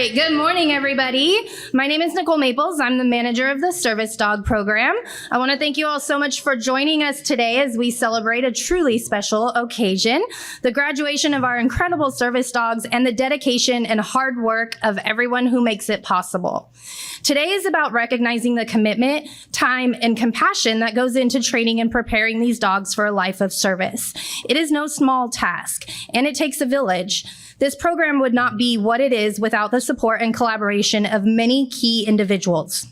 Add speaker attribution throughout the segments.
Speaker 1: right, good morning, everybody. My name is Nicole Maples. I'm the manager of the Service Dog Program. I want to thank you all so much for joining us today as we celebrate a truly special occasion, the graduation of our incredible service dogs and the dedication and hard work of everyone who makes it possible. Today is about recognizing the commitment, time, and compassion that goes into training and preparing these dogs for a life of service. It is no small task, and it takes a village. This program would not be what it is without the support and collaboration of many key individuals.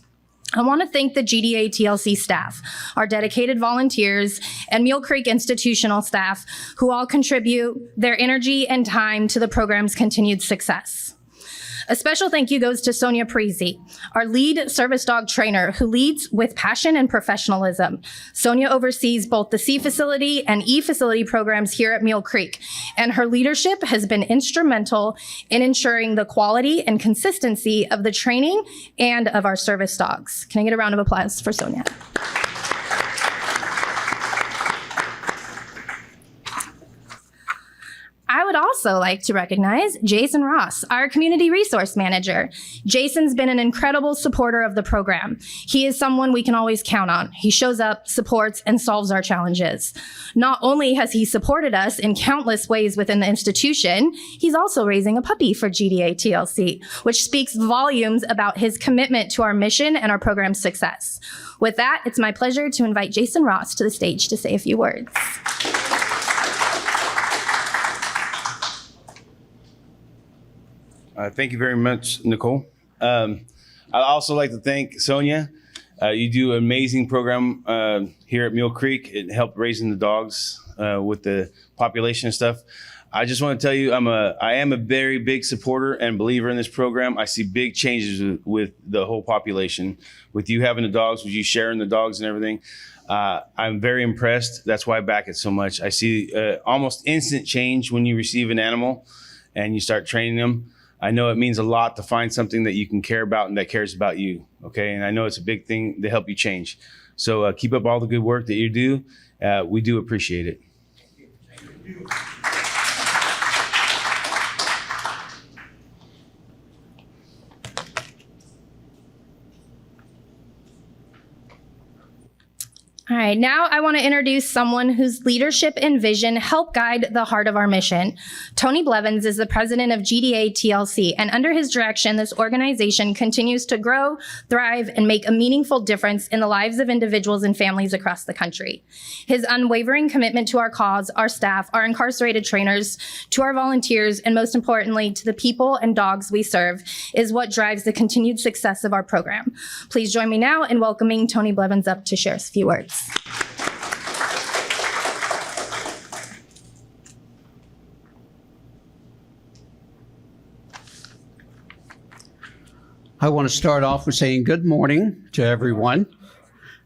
Speaker 1: I want to thank the GDA TLC staff, our dedicated volunteers, and Mule Creek institutional staff who all contribute their energy and time to the program's continued success. A special thank you goes to Sonia Parisi, our lead service dog trainer who leads with passion and professionalism. Sonia oversees both the C facility and E facility programs here at Mule Creek, and her leadership has been instrumental in ensuring the quality and consistency of the training and of our service dogs. Can I get a round of applause for Sonia? I would also like to recognize Jason Ross, our community resource manager. Jason's been an incredible supporter of the program. He is someone we can always count on. He shows up, supports, and solves our challenges. Not only has he supported us in countless ways within the institution, he's also raising a puppy for GDA TLC, which speaks volumes about his commitment to our mission and our program's success. With that, it's my pleasure to invite Jason Ross to the stage to say a few words.
Speaker 2: Thank you very much, Nicole. I'd also like to thank Sonia. You do an amazing program here at Mule Creek. It helped raising the dogs with the population and stuff. I just want to tell you, I am a very big supporter and believer in this program. I see big changes with the whole population. With you having the dogs, with you sharing the dogs and everything, I'm very impressed. That's why I back it so much. I see almost instant change when you receive an animal and you start training them. I know it means a lot to find something that you can care about and that cares about you, okay? And I know it's a big thing to help you change. So keep up all the good work that you do. We do appreciate it. Thank you.
Speaker 1: All right, now I want to introduce someone whose leadership and vision help guide the heart of our mission. Tony Blevins is the president of GDA TLC, and under his direction, this organization continues to grow, thrive, and make a meaningful difference in the lives of individuals and families across the country. His unwavering commitment to our cause, our staff, our incarcerated trainers, to our volunteers, and most importantly, to the people and dogs we serve is what drives the continued success of our program. Please join me now in welcoming Tony Blevins up to share a few words.
Speaker 3: I want to start off with saying good morning to everyone.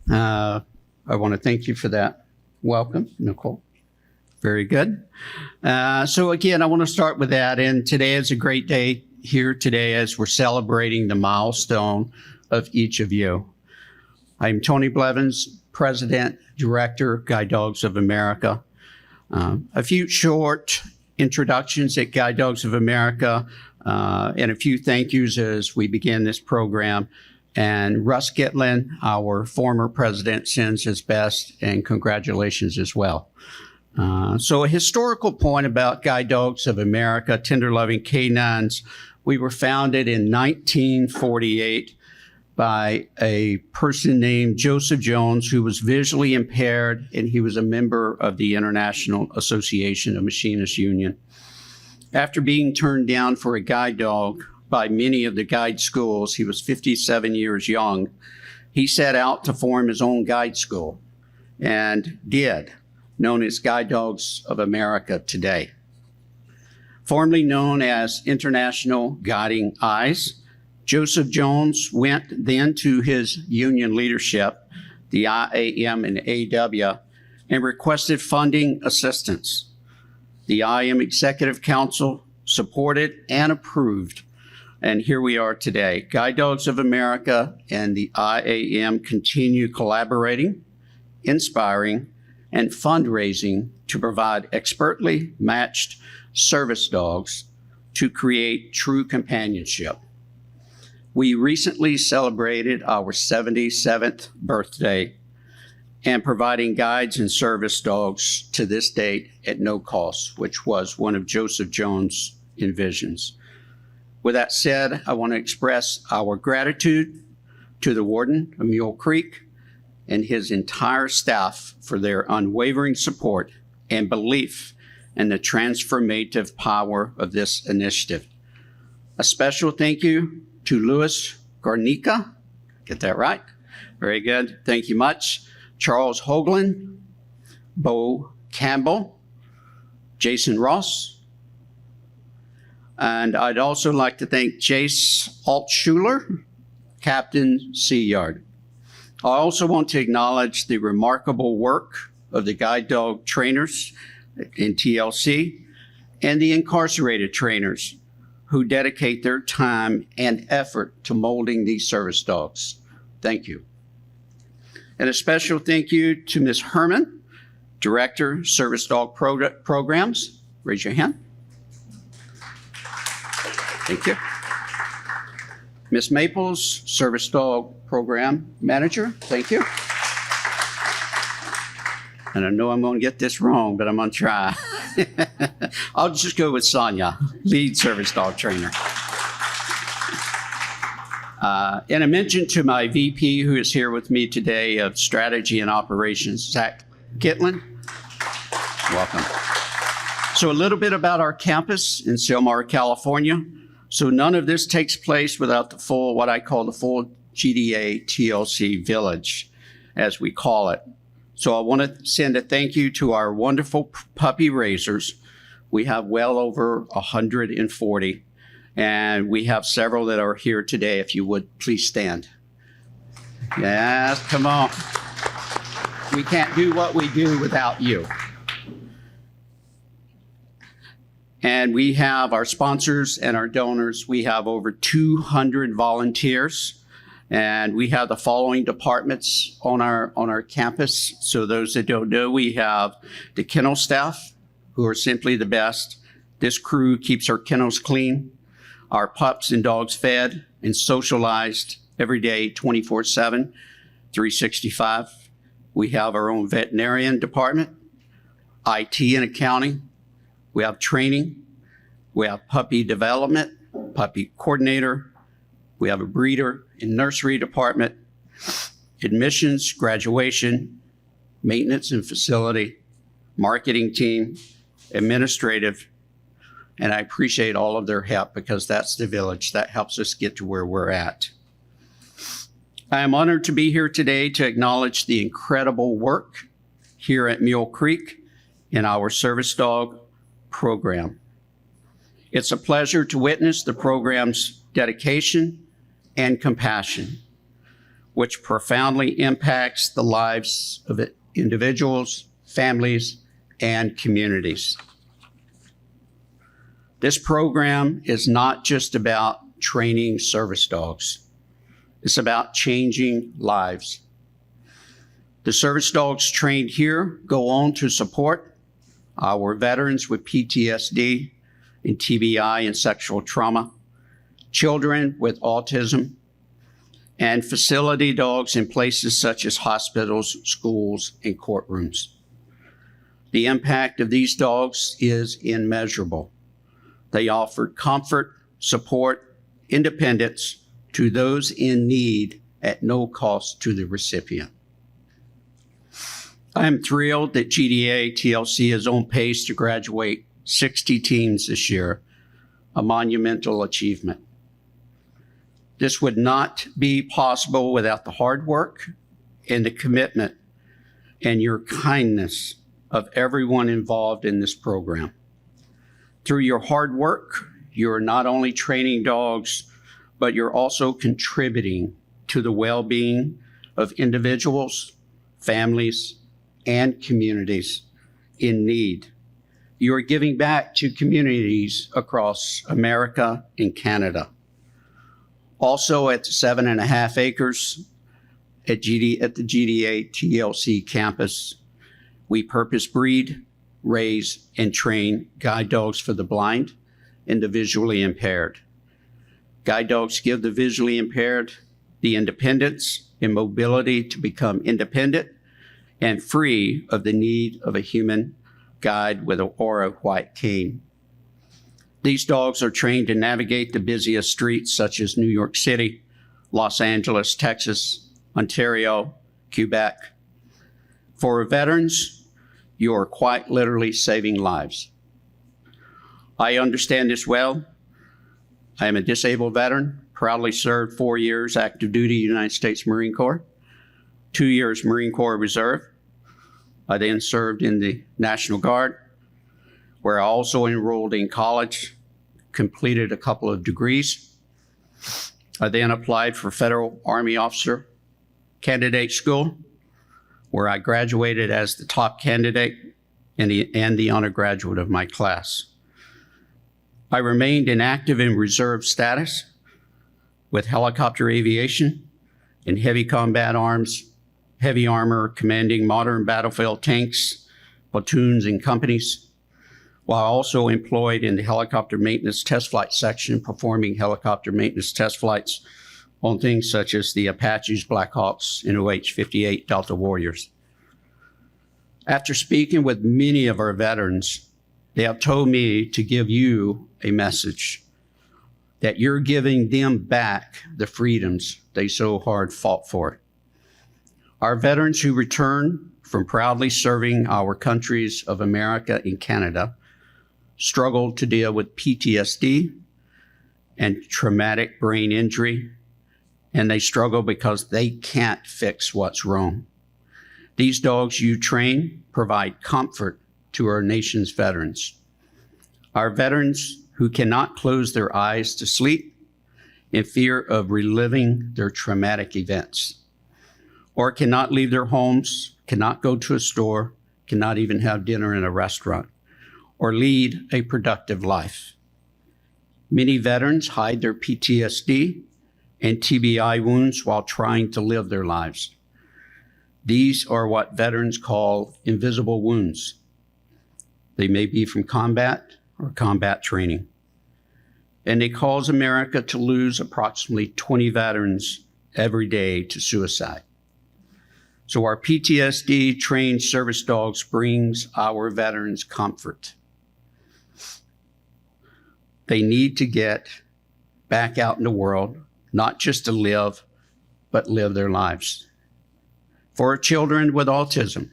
Speaker 3: I want to thank you for that welcome, Nicole. Very good. So again, I want to start with that. And today is a great day here today as we're celebrating the milestone of each of you. I'm Tony Blevins, President, Director, Guide Dogs of America. A few short introductions at Guide Dogs of America and a few thank yous as we begin this program. And Russ Gitlin, our former president, sends his best and congratulations as well. So a historical point about Guide Dogs of America, Tender Loving Canines. We were founded in 1948 by a person named Joseph Jones, who was visually impaired, and he was a member of the International Association of Machinists Union. After being turned down for a guide dog by many of the guide schools, he was 57 years young. He set out to form his own guide school and did, known as Guide Dogs of America today. Formerly known as International Guiding Eyes, Joseph Jones went then to his union leadership, the IAM and AW, and requested funding assistance. The IAM Executive Council supported and approved, and here we are today. Guide Dogs of America and the IAM continue collaborating, inspiring, and fundraising to provide expertly matched service dogs to create true companionship We recently celebrated our 77th birthday and providing guides and service dogs to this date at no cost, which was one of Joseph Jones' envisions. With that said, I want to express our gratitude to the warden of Mule Creek and his entire staff for their unwavering support and belief in the transformative power of this initiative. A special thank you to Louis Garnica. Get that right? Very good. Thank you much. Charles Hoagland, Bo Campbell, Jason Ross. And I'd also like to thank Jace Altschuler, Captain Seayard. I also want to acknowledge the remarkable work of the guide dog trainers in TLC and the incarcerated trainers who dedicate their time and effort to molding these service dogs. Thank you. And a special thank you to Ms. Herman, Director, Service Dog Programs. Raise your hand. Thank you. Ms. Maples, Service Dog Program Manager. Thank you. And I know I'm going to get this wrong, but I'm going to try. I'll just go with Sonia, Lead Service Dog Trainer. And a mention to my VP who is here with me today of Strategy and Operations, Zach Gitlin. Welcome. So a little bit about our campus in Silmar, California. So none of this takes place without the full, what I call the full GDA TLC village, as we call it. So I want to send a thank you to our wonderful puppy raisers. We have well over 140, and we have several that are here today. If you would, please stand. Yes, come on. We can't do what we do without you. And we have our sponsors and our donors. We have over 200 volunteers. And we have the following departments on our campus. So those that don't know, we have the kennel staff, who are simply the best. This crew keeps our kennels clean, our pups and dogs fed and socialized every day, 24/7, 365. We have our own veterinarian department, IT and accounting. We have training. We have puppy development, puppy coordinator. We have a breeder and nursery department, admissions, graduation, maintenance and facility, marketing team, administrative, and I appreciate all of their help because that's the village that helps us get to where we're at. I am honored to be here today to acknowledge the incredible work here at Mule Creek in our service dog program. It's a pleasure to witness the program's dedication and compassion, which profoundly impacts the lives of individuals, families, and communities. This program is not just about training service dogs. It's about changing lives. The service dogs trained here go on to support our veterans with PTSD and TBI and sexual trauma, children with autism, and facility dogs in places such as hospitals, schools, and courtrooms. The impact of these dogs is immeasurable. They offer comfort, support, independence to those in need at no cost to the recipient. I am thrilled that GDA TLC is on pace to graduate 60 teams this year, a monumental achievement. This would not be possible without the hard work and the commitment and your kindness of everyone involved in this program. Through your hard work, you're not only training dogs, but you're also contributing to the well-being of individuals, families, and communities in need. You are giving back to communities across America and Canada. Also at 7.5 acres at the GDA TLC campus, we purpose breed, raise, and train guide dogs for the blind and the visually impaired. Guide dogs give the visually impaired the independence and mobility to become independent and free of the need of a human guide with or a white cane. These dogs are trained to navigate the busiest streets such as New York City, Los Angeles, Texas, Ontario, Quebec. For veterans, you are quite literally saving lives. I understand this well. I am a disabled veteran, proudly served 4 years active duty United States Marine Corps, 2 years Marine Corps Reserve. I then served in the National Guard, where I also enrolled in college, completed a couple of degrees. I then applied for Federal Army Officer Candidate School, where I graduated as the top candidate and the undergraduate of my class. I remained in active and reserve status with helicopter aviation and heavy combat arms, heavy armor, commanding modern battlefield tanks, platoons, and companies, while also employed in the helicopter maintenance test flight section, performing helicopter maintenance test flights on things such as the Apaches, Blackhawks, and OH-58 Delta Warriors. After speaking with many of our veterans, they have told me to give you a message that you're giving them back the freedoms they so hard fought for. Our veterans who return from proudly serving our countries of America and Canada struggle to deal with PTSD and traumatic brain injury, and they struggle because they can't fix what's wrong. These dogs you train provide comfort to our nation's veterans. Our veterans who cannot close their eyes to sleep in fear of reliving their traumatic events, or cannot leave their homes, cannot go to a store, cannot even have dinner in a restaurant, or lead a productive life. Many veterans hide their PTSD and TBI wounds while trying to live their lives. These are what veterans call invisible wounds. They may be from combat or combat training. And they cause America to lose approximately 20 veterans every day to suicide. So our PTSD trained service dogs brings our veterans comfort. They need to get back out in the world, not just to live, but live their lives. For our children with autism,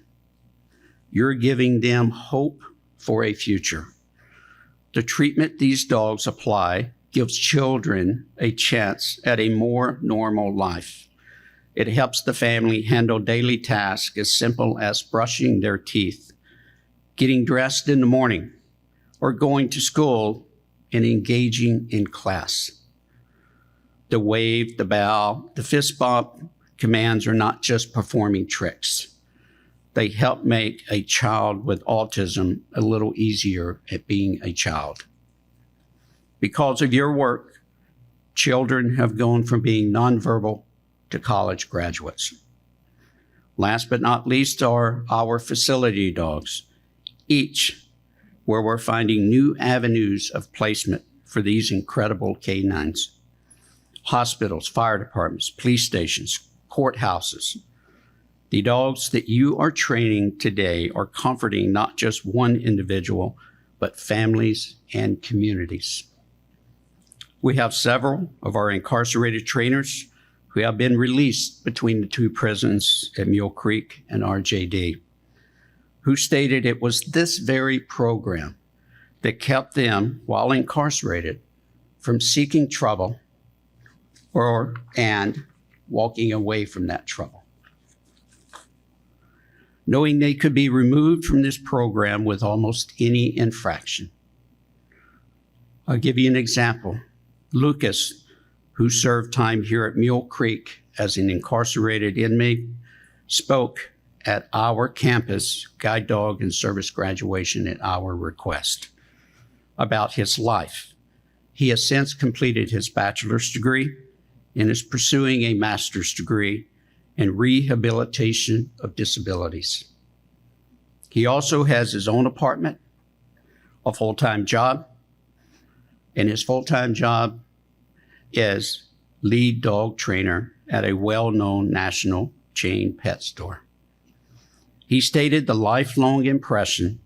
Speaker 3: you're giving them hope for a future. The treatment these dogs apply gives children a chance at a more normal life. It helps the family handle daily tasks as simple as brushing their teeth, getting dressed in the morning, or going to school and engaging in class. The wave, the bow, the fist bump commands are not just performing tricks. They help make a child with autism a little easier at being a child. Because of your work, children have gone from being nonverbal to college graduates. Last but not least are our facility dogs, each where we're finding new avenues of placement for these incredible canines. Hospitals, fire departments, police stations, courthouses. The dogs that you are training today are comforting not just one individual, but families and communities. We have several of our incarcerated trainers who have been released between the two prisons at Mule Creek and RJD, who stated it was this very program that kept them, while incarcerated, from seeking trouble and walking away from that trouble, knowing they could be removed from this program with almost any infraction. I'll give you an example. Lucas, who served time here at Mule Creek as an incarcerated inmate, spoke at our campus guide dog and service graduation at our request about his life. He has since completed his bachelor's degree and is pursuing a master's degree in rehabilitation of disabilities. He also has his own apartment, a full-time job, and his full-time job as lead dog trainer at a well-known national chain pet store. He stated the lifelong impression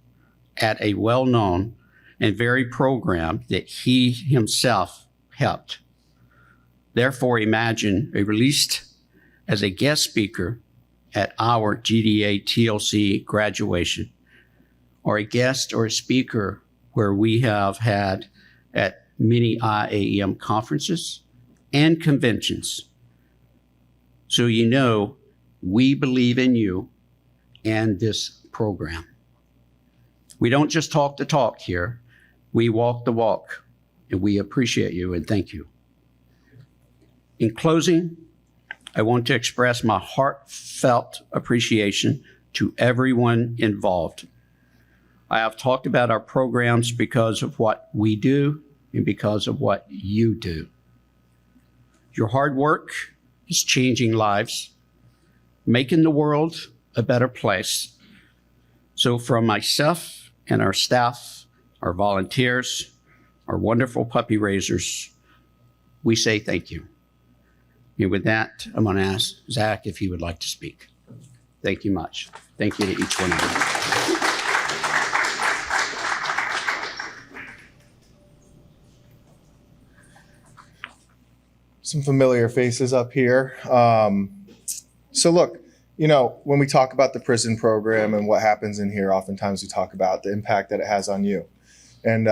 Speaker 3: at a well-known and varied program that he himself helped. Therefore, imagine a released as a guest speaker at our GDA TLC graduation, or a guest or a speaker where we have had at many IAEM conferences and conventions. So you know, we believe in you and this program. We don't just talk the talk here, we walk the walk, and we appreciate you and thank you. In closing, I want to express my heartfelt appreciation to everyone involved. I have talked about our programs because of what we do and because of what you do. Your hard work is changing lives, making the world a better place. So from myself and our staff, our volunteers, our wonderful puppy raisers, we say thank you. And with that, I'm going to ask Zach if he would like to speak. Thank you much. Thank you to each one of you.
Speaker 4: Some familiar faces up here. So look, you know, when we talk about the prison program and what happens in here, oftentimes we talk about the impact that it has on you. And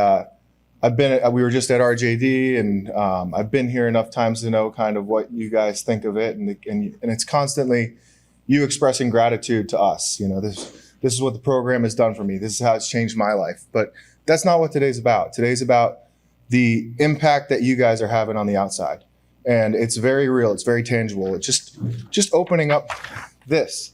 Speaker 4: we were just at RJD, and I've been here enough times to know kind of what you guys think of it, and it's constantly you expressing gratitude to us. You know, this is what the program has done for me. This is how it's changed my life. But that's not what today's about. Today's about the impact that you guys are having on the outside. And it's very real. It's very tangible. It's just opening up this.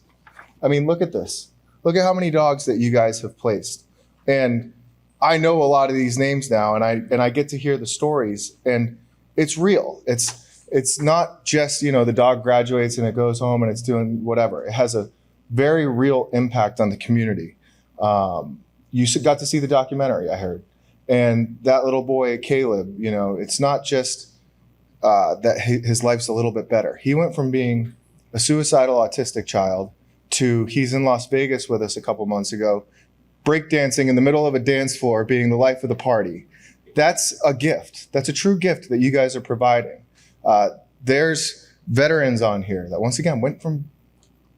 Speaker 4: I mean, look at this. Look at how many dogs that you guys have placed. And I know a lot of these names now, and I get to hear the stories, and it's real. It's not just, you know, the dog graduates and it goes home and it's doing whatever. It has a very real impact on the community. You got to see the documentary, I heard. And that little boy, Caleb, you know, it's not just that his life's a little bit better. He went from being a suicidal autistic child to he's in Las Vegas with us a couple months ago, breakdancing in the middle of a dance floor, being the life of the party. That's a gift. That's a true gift that you guys are providing. There's veterans on here that once again went from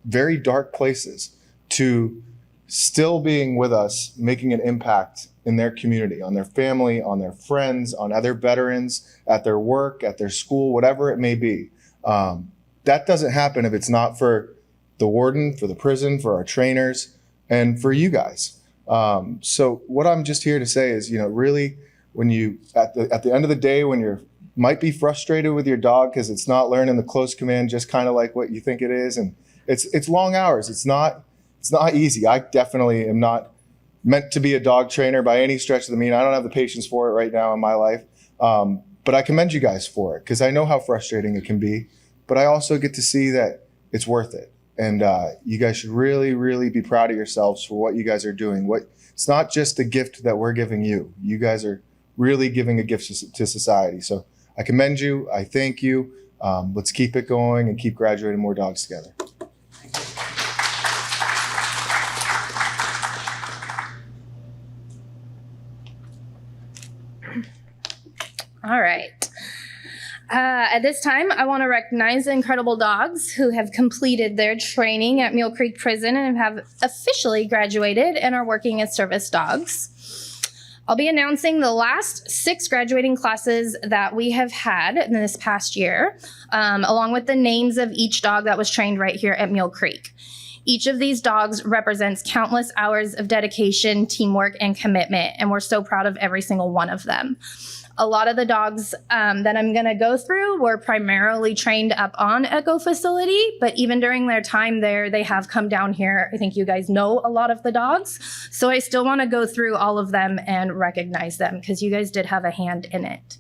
Speaker 4: very dark places to still being with us, making an impact in their community, on their family, on their friends, on other veterans, at their work, at their school, whatever it may be. That doesn't happen if it's not for the warden, for the prison, for our trainers, and for you guys. So what I'm just here to say is, you know, really, when you, at the end of the day, when you're might be frustrated with your dog because it's not learning the close command just kind of like what you think it is, and it's long hours. It's not easy. I definitely am not meant to be a dog trainer by any stretch of the mean. I don't have the patience for it right now in my life. But I commend you guys for it because I know how frustrating it can be. But I also get to see that it's worth it. And you guys should really, really be proud of yourselves for what you guys are doing. It's not just a gift that we're giving you. You guys are really giving a gift to society. So I commend you. I thank you. Let's keep it going and keep graduating more dogs together.
Speaker 1: All right. At this time, I want to recognize the incredible dogs who have completed their training at Mule Creek Prison and have officially graduated and are working as service dogs. I'll be announcing the last 6 graduating classes that we have had in this past year, along with the names of each dog that was trained right here at Mule Creek. Each of these dogs represents countless hours of dedication, teamwork, and commitment, and we're so proud of every single one of them. A lot of the dogs that I'm going to go through were primarily trained up on Echo facility, but even during their time there, they have come down here. I think you guys know a lot of the dogs, so I still want to go through all of them and recognize them because you guys did have a hand in it.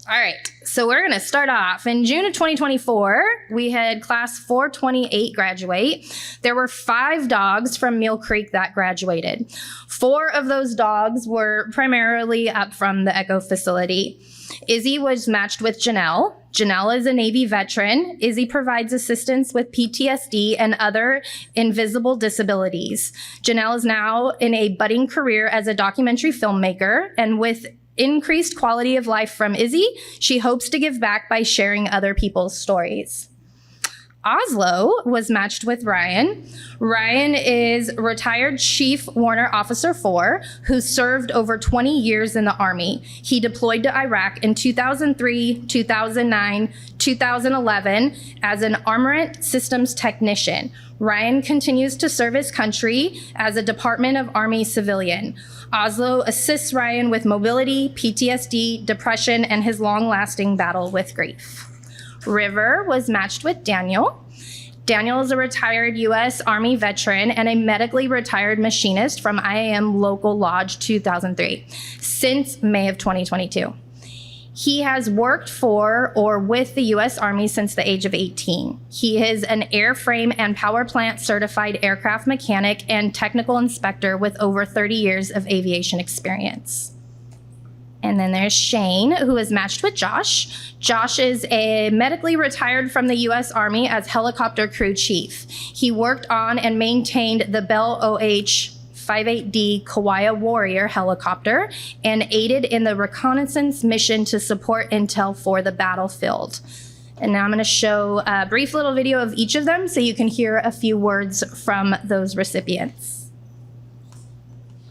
Speaker 1: All right, so we're gonna start off. In June of 2024, we had class 428 graduate. There were 5 dogs from Mule Creek that graduated. 4 of those dogs were primarily up from the Echo facility. Izzy was matched with Janelle. Janelle is a Navy veteran. Izzy provides assistance with PTSD and other invisible disabilities. Janelle is now in a budding career as a documentary filmmaker, and with increased quality of life from Izzy, she hopes to give back by sharing other people's stories. Oslo was matched with Ryan. Ryan is retired Chief Warner Officer 4, who served over 20 years in the Army. He deployed to Iraq in 2003, 2009, 2011 as an armament systems technician. Ryan continues to serve his country as a Department of Army civilian. Oslo assists Ryan with mobility, PTSD, depression, and his long-lasting battle with grief. River was matched with Daniel. Daniel is a retired U.S. Army veteran and a medically retired machinist from IAM Local Lodge 2003 since May of 2022. He has worked for or with the U.S. Army since the age of 18. He is an airframe and power plant certified aircraft mechanic and technical inspector with over 30 years of aviation experience. And then there's Shane, who is matched with Josh. Josh is a medically retired from the U.S. Army as helicopter crew chief. He worked on and maintained the Bell OH-58D Kauai Warrior helicopter and aided in the reconnaissance mission to support intel for the battlefield. And now I'm going to show a brief little video of each of them so you can hear a few words from those recipients.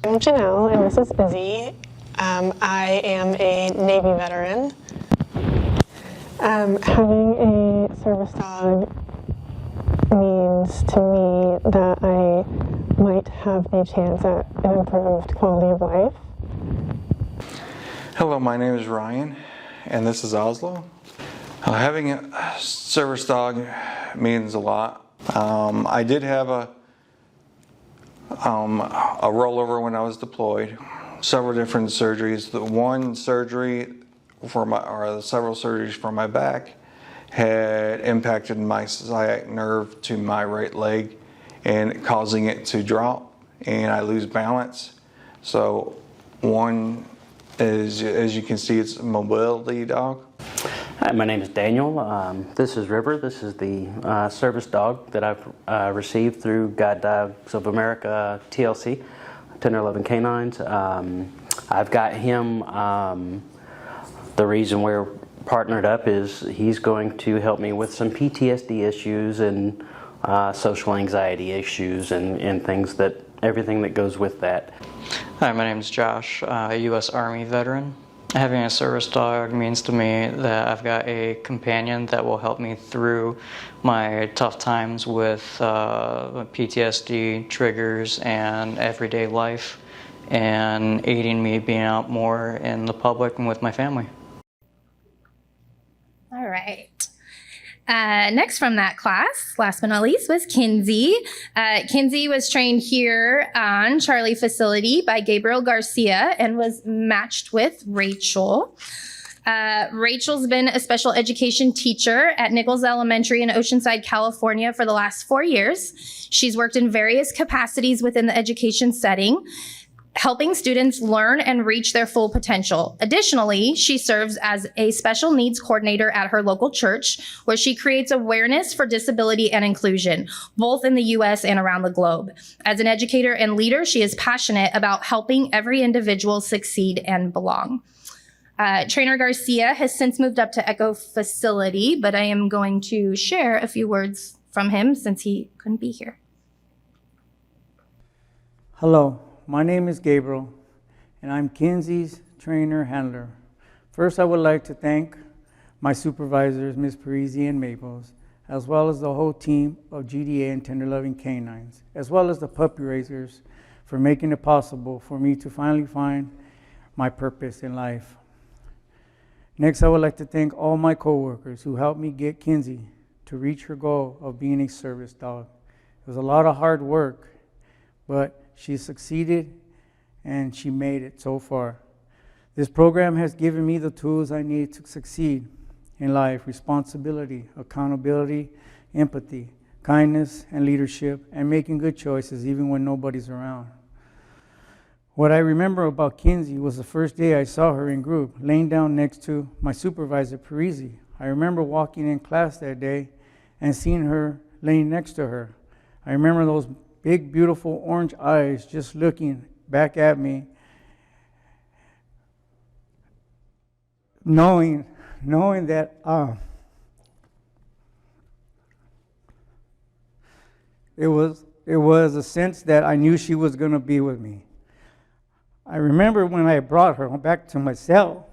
Speaker 5: I'm Janelle, and this is Izzy. I am a Navy veteran. Having a service dog means to me that I might have a chance at an improved quality of life.
Speaker 6: Hello, my name is Ryan, and this is Oslo. Having a service dog means a lot. I did have a rollover when I was deployed. Several different surgeries. The one surgery or several surgeries for my back had impacted my sciatic nerve to my right leg and causing it to drop and I lose balance. So one is, as you can see, it's a mobility dog.
Speaker 7: Hi, my name is Daniel. This is River. This is the service dog that I've received through Guide Dogs of America TLC. Tender Loving Canines. I've got him, the reason we're partnered up is he's going to help me with some PTSD issues and social anxiety issues and things everything that goes with that.
Speaker 8: Hi, my name is Josh, a U.S. Army veteran. Having a service dog means to me that I've got a companion that will help me through my tough times with PTSD triggers and everyday life, and aiding me being out more in the public and with my family.
Speaker 1: All right. Next from that class, last but not least, was Kinsey. Kinsey was trained here on Charlie facility by Gabriel Garcia and was matched with Rachel. Rachel's been a special education teacher at Nichols Elementary in Oceanside, California for the last 4 years. She's worked in various capacities within the education setting, helping students learn and reach their full potential. Additionally, she serves as a special needs coordinator at her local church, where she creates awareness for disability and inclusion, both in the U.S. and around the globe. As an educator and leader, she is passionate about helping every individual succeed and belong. Trainer Garcia has since moved up to Echo facility, but I am going to share a few words from him since he couldn't be here.
Speaker 9: Hello. My name is Gabriel, and I'm Kinsey's trainer handler. First, I would like to thank my supervisors, Ms. Parisi and Maples, as well as the whole team of GDA and Tender Loving Canines, as well as the puppy raisers, for making it possible for me to finally find my purpose in life. Next, I would like to thank all my coworkers who helped me get Kinsey to reach her goal of being a service dog. It was a lot of hard work, but she succeeded and she made it so far. This program has given me the tools I need to succeed in life: responsibility, accountability, empathy, kindness, and leadership, and making good choices even when nobody's around. What I remember about Kinsey was the first day I saw her in group, laying down next to my supervisor, Parisi. I remember walking in class that day and seeing her laying next to her. I remember those big, beautiful orange eyes just looking back at me, knowing that it was a sense that I knew she was going to be with me. I remember when I brought her back to my cell,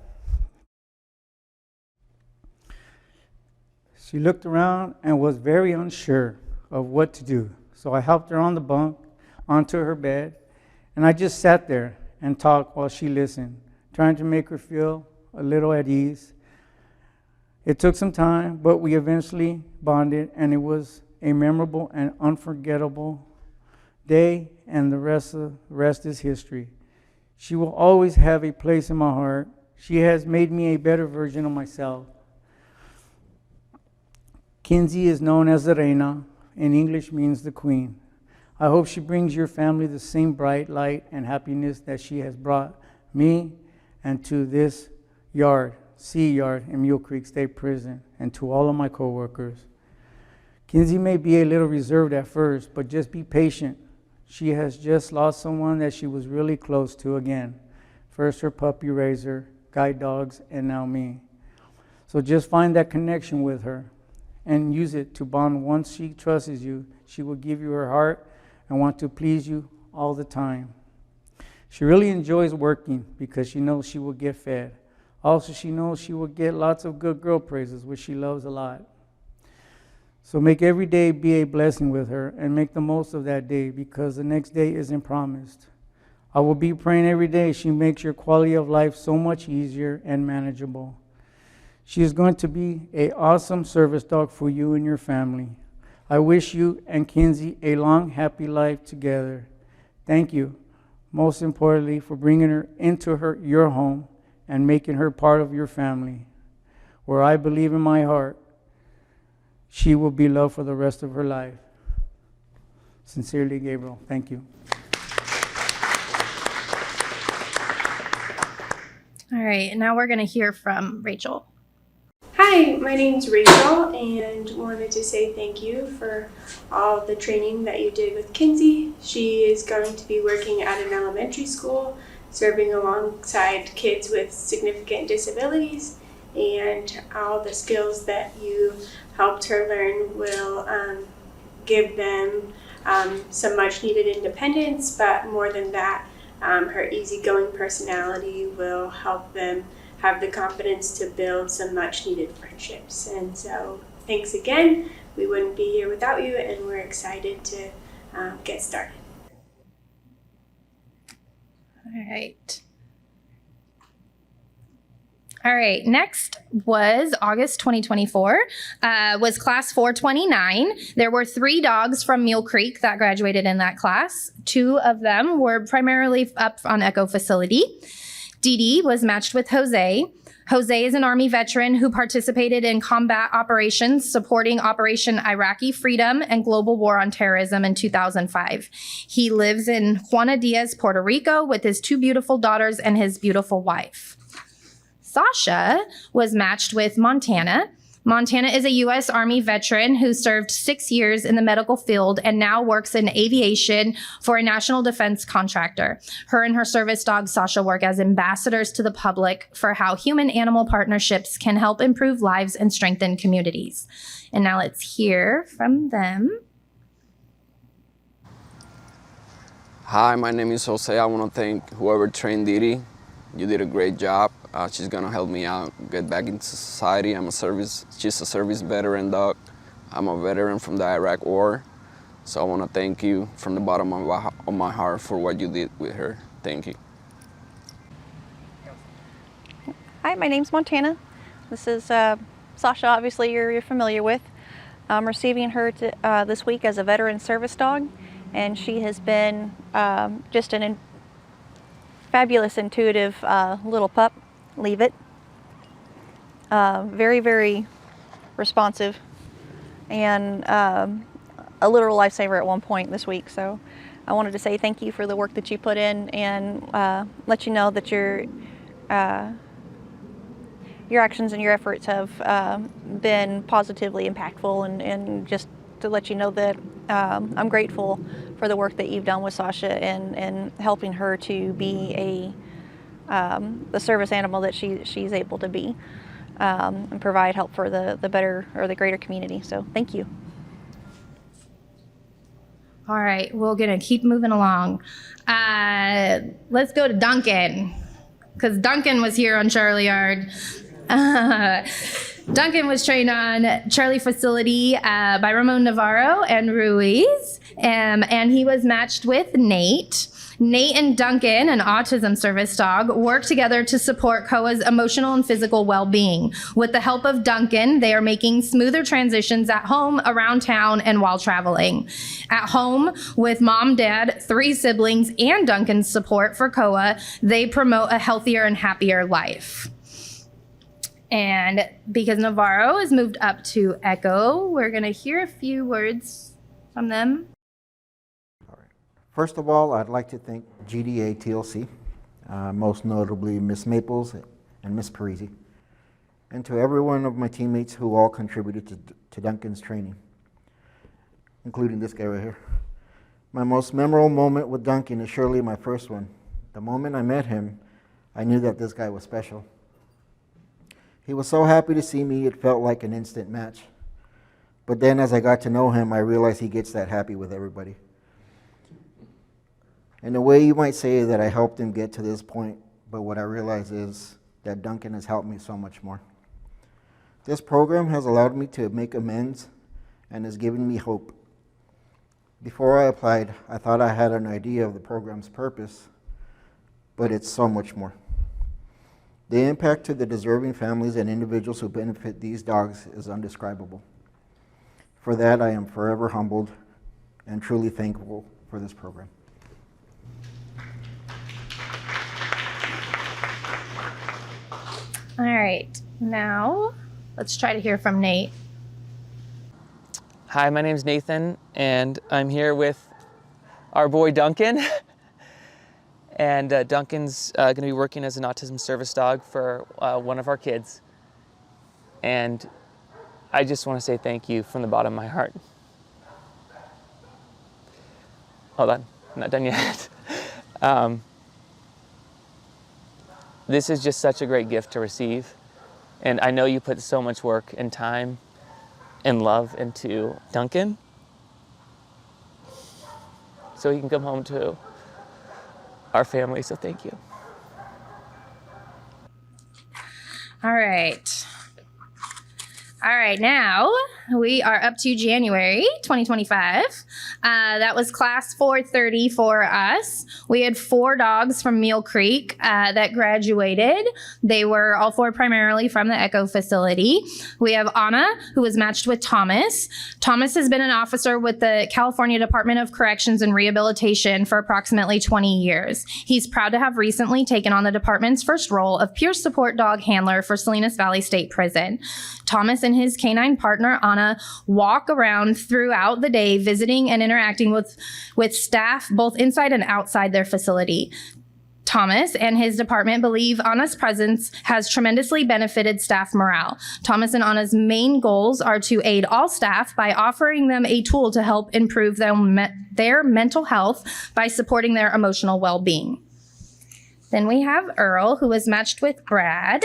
Speaker 9: she looked around and was very unsure of what to do. So I helped her on the bunk, onto her bed, and I just sat there and talked while she listened, trying to make her feel a little at ease. It took some time, but we eventually bonded, and it was a memorable and unforgettable day, and the rest is history. She will always have a place in my heart. She has made me a better version of myself. Kinsey is known as the Reina. In English means the Queen. I hope she brings your family the same bright light and happiness that she has brought me and to this C yard in Mule Creek State Prison, and to all of my coworkers. Kinsey may be a little reserved at first, but just be patient. She has just lost someone that she was really close to again. First her puppy raiser, guide dogs, and now me. So just find that connection with her and use it to bond. Once she trusts you, she will give you her heart and want to please you all the time. She really enjoys working because she knows she will get fed. Also, she knows she will get lots of good girl praises, which she loves a lot. So make every day be a blessing with her, and make the most of that day, because the next day isn't promised. I will be praying every day she makes your quality of life so much easier and manageable. She is going to be an awesome service dog for you and your family. I wish you and Kinsey a long, happy life together. Thank you, most importantly, for bringing her into your home and making her part of your family, where I believe in my heart she will be loved for the rest of her life. Sincerely, Gabriel. Thank you.
Speaker 1: All right, now we're going to hear from Rachel.
Speaker 10: Hi, my name's Rachel, and wanted to say thank you for all the training that you did with Kinsey. She is going to be working at an elementary school, serving alongside kids with significant disabilities, and all the skills that you helped her learn will give them some much needed independence, but more than that, her easygoing personality will help them have the confidence to build some much needed friendships. And so thanks again. We wouldn't be here without you, and we're excited to get started.
Speaker 1: All right, next was August 2024, was class 429. There were 3 dogs from Mule Creek that graduated in that class. 2 of them were primarily up on Echo Facility. Dee Dee was matched with Jose. Jose is an Army veteran who participated in combat operations supporting Operation Iraqi Freedom and Global War on Terrorism in 2005. He lives in Juana Diaz, Puerto Rico, with his 2 beautiful daughters and his beautiful wife. Sasha was matched with Montana. Montana is a U.S. Army veteran who served 6 years in the medical field and now works in aviation for a national defense contractor. Her and her service dog, Sasha, work as ambassadors to the public for how human-animal partnerships can help improve lives and strengthen communities. And now let's hear from them.
Speaker 11: Hi, my name is Jose. I want to thank whoever trained Dee Dee. You did a great job. She's gonna help me out, get back into society. She's a service veteran dog. I'm a veteran from the Iraq War. So I wanna thank you from the bottom of my heart for what you did with her. Thank you.
Speaker 12: Hi, my name's Montana. This is Sasha, obviously you're familiar with. I'm receiving her this week as a veteran service dog, and she has been just an fabulous, intuitive little pup. Leave it. Very, very responsive, and a literal lifesaver at one point this week. So I wanted to say thank you for the work that you put in, and let you know that your actions and your efforts have been positively impactful, and just to let you know that I'm grateful for the work that you've done with Sasha and helping her to be the service animal that she's able to be, and provide help for the better or the greater community. So thank you.
Speaker 1: All right, we're gonna keep moving along. Let's go to Duncan, because Duncan was here on Charlie Yard. Duncan was trained on Charlie facility by Ramon Navarro and Ruiz, and he was matched with Nate. Nate and Duncan, an autism service dog, work together to support Koa's emotional and physical well-being. With the help of Duncan, they are making smoother transitions at home, around town, and while traveling. At home, with mom, dad, 3 siblings, and Duncan's support for Koa, they promote a healthier and happier life. And because Navarro has moved up to Echo, we're going to hear a few words from them.
Speaker 13: First of all, I'd like to thank GDA TLC, most notably Ms. Maples and Ms. Parisi, and to every one of my teammates who all contributed to Duncan's training, including this guy right here. My most memorable moment with Duncan is surely my first one. The moment I met him, I knew that this guy was special. He was so happy to see me, it felt like an instant match. But then as I got to know him, I realized he gets that happy with everybody. In a way, you might say that I helped him get to this point, but what I realize is that Duncan has helped me so much more. This program has allowed me to make amends and has given me hope. Before I applied, I thought I had an idea of the program's purpose, but it's so much more. The impact to the deserving families and individuals who benefit these dogs is undescribable. For that, I am forever humbled and truly thankful for this program.
Speaker 1: All right, now let's try to hear from Nate.
Speaker 14: Hi, my name's Nathan, and I'm here with our boy Duncan. And Duncan's going to be working as an autism service dog for one of our kids. And I just want to say thank you from the bottom of my heart. Hold on, I'm not done yet. This is just such a great gift to receive. And I know you put so much work and time and love into Duncan, so he can come home to our family, so thank you.
Speaker 1: All right. All right, now we are up to January 2025. That was class 430 for us. We had 4 dogs from Mule Creek that graduated. They were all 4 primarily from the Echo facility. We have Anna, who was matched with Thomas. Thomas has been an officer with the California Department of Corrections and Rehabilitation for approximately 20 years. He's proud to have recently taken on the department's first role of peer support dog handler for Salinas Valley State Prison. Thomas and his canine partner, Anna, walk around throughout the day, visiting and interacting with staff both inside and outside their facility. Thomas and his department believe Anna's presence has tremendously benefited staff morale. Thomas and Anna's main goals are to aid all staff by offering them a tool to help improve their mental health by supporting their emotional well-being. Then we have Earl, who was matched with Brad.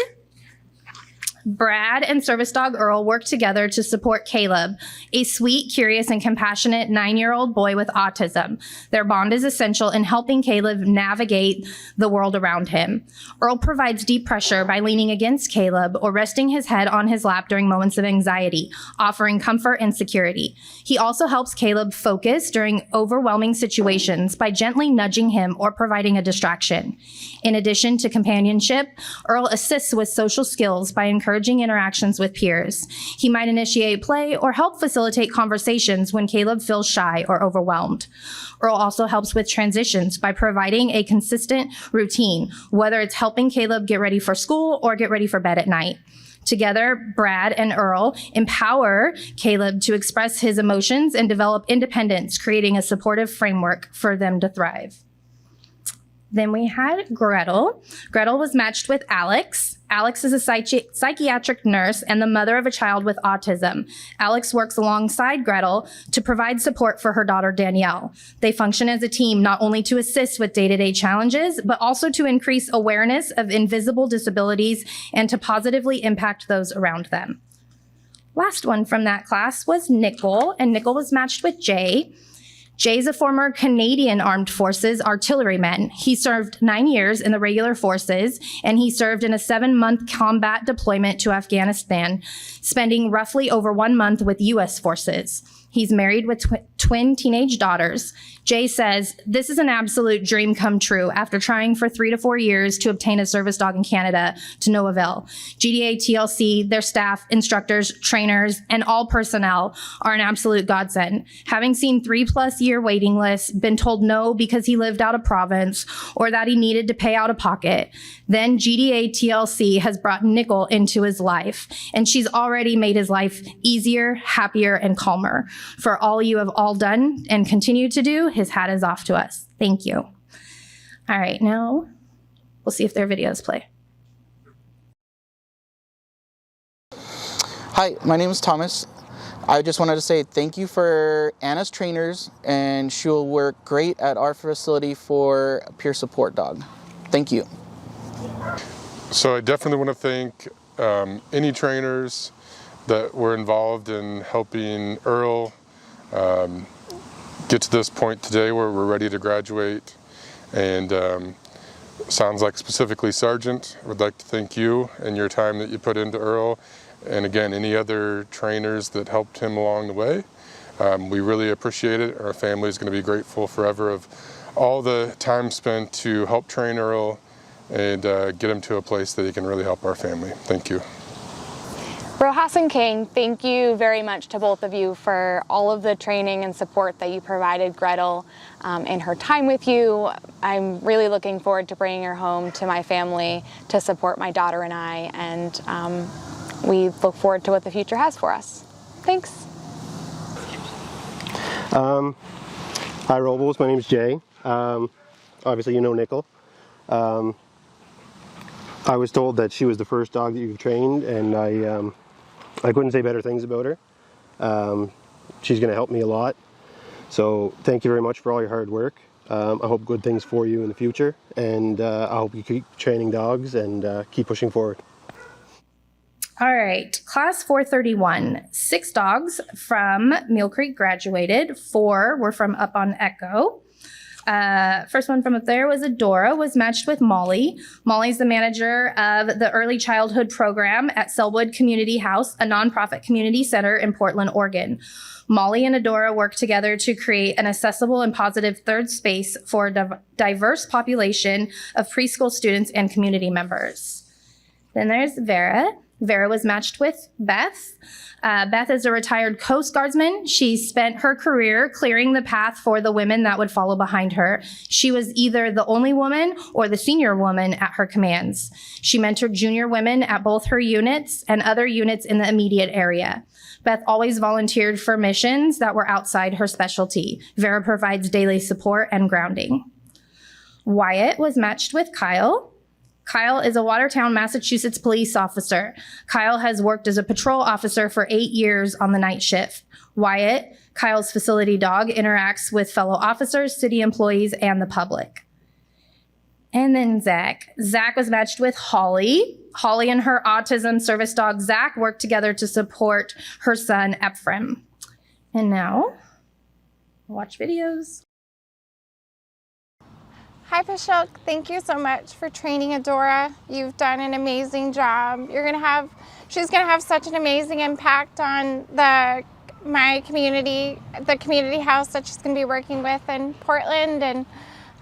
Speaker 1: Brad and service dog Earl work together to support Caleb, a sweet, curious, and compassionate 9-year-old boy with autism. Their bond is essential in helping Caleb navigate the world around him. Earl provides deep pressure by leaning against Caleb or resting his head on his lap during moments of anxiety, offering comfort and security. He also helps Caleb focus during overwhelming situations by gently nudging him or providing a distraction. In addition to companionship, Earl assists with social skills by encouraging encouraging interactions with peers. He might initiate play or help facilitate conversations when Caleb feels shy or overwhelmed. Earl also helps with transitions by providing a consistent routine, whether it's helping Caleb get ready for school or get ready for bed at night. Together, Brad and Earl empower Caleb to express his emotions and develop independence, creating a supportive framework for them to thrive. Then we had Gretel. Gretel was matched with Alex. Alex is a psychiatric nurse and the mother of a child with autism. Alex works alongside Gretel to provide support for her daughter, Danielle. They function as a team not only to assist with day-to-day challenges, but also to increase awareness of invisible disabilities and to positively impact those around them. Last one from that class was Nickel, and Nickel was matched with Jay. Jay's a former Canadian Armed Forces artilleryman. He served 9 years in the regular forces, and he served in a 7-month combat deployment to Afghanistan, spending roughly over 1 month with U.S. forces. He's married with twin teenage daughters. Jay says, "This is an absolute dream come true after trying for 3 to 4 years to obtain a service dog in Canada to no avail. GDA TLC, their staff, instructors, trainers, and all personnel are an absolute godsend. Having seen 3+ year waiting lists, been told no because he lived out of province or that he needed to pay out of pocket, then GDA TLC has brought Nickel into his life, and she's already made his life easier, happier, and calmer. For all you have all done and continue to do, his hat is off to us. Thank you." All right, now we'll see if their videos play.
Speaker 15: Hi, my name is Thomas. I just wanted to say thank you for Anna's trainers, and she'll work great at our facility for a peer support dog. Thank you.
Speaker 16: So I definitely want to thank any trainers that were involved in helping Earl get to this point today where we're ready to graduate. And sounds like specifically Sergeant, I would like to thank you and your time that you put into Earl. And again, any other trainers that helped him along the way. We really appreciate it. Our family is going to be grateful forever of all the time spent to help train Earl and get him to a place that he can really help our family. Thank you.
Speaker 17: Rojas and Kane, thank you very much to both of you for all of the training and support that you provided Gretel in her time with you. I'm really looking forward to bringing her home to my family to support my daughter and I, and we look forward to what the future has for us. Thanks.
Speaker 18: Hi Robles, my name is Jay. Obviously you know Nickel. I was told that she was the first dog that you've trained, and I couldn't say better things about her. She's going to help me a lot. So thank you very much for all your hard work. I hope good things for you in the future, and I hope you keep training dogs and keep pushing forward.
Speaker 1: All right, class 431, 6 dogs from Mule Creek graduated, 4 were from up on Echo. First one from up there was Adora, was matched with Molly. Molly's the manager of the early childhood program at Selwood Community House, a nonprofit community center in Portland, Oregon. Molly and Adora work together to create an accessible and positive third space for a diverse population of preschool students and community members. Then there's Vera. Vera was matched with Beth. Beth is a retired Coast Guardsman. She spent her career clearing the path for the women that would follow behind her. She was either the only woman or the senior woman at her commands. She mentored junior women at both her units and other units in the immediate area. Beth always volunteered for missions that were outside her specialty. Vera provides daily support and grounding. Wyatt was matched with Kyle. Kyle is a Watertown, Massachusetts police officer. Kyle has worked as a patrol officer for 8 years on the night shift. Wyatt, Kyle's facility dog, interacts with fellow officers, city employees, and the public. And then Zach. Zach was matched with Holly. Holly and her autism service dog, Zach, work together to support her son, Ephraim. And now, watch videos.
Speaker 19: Hi, Pashok. Thank you so much for training Adora. You've done an amazing job. She's gonna have such an amazing impact on my community, the community house that she's gonna be working with in Portland, and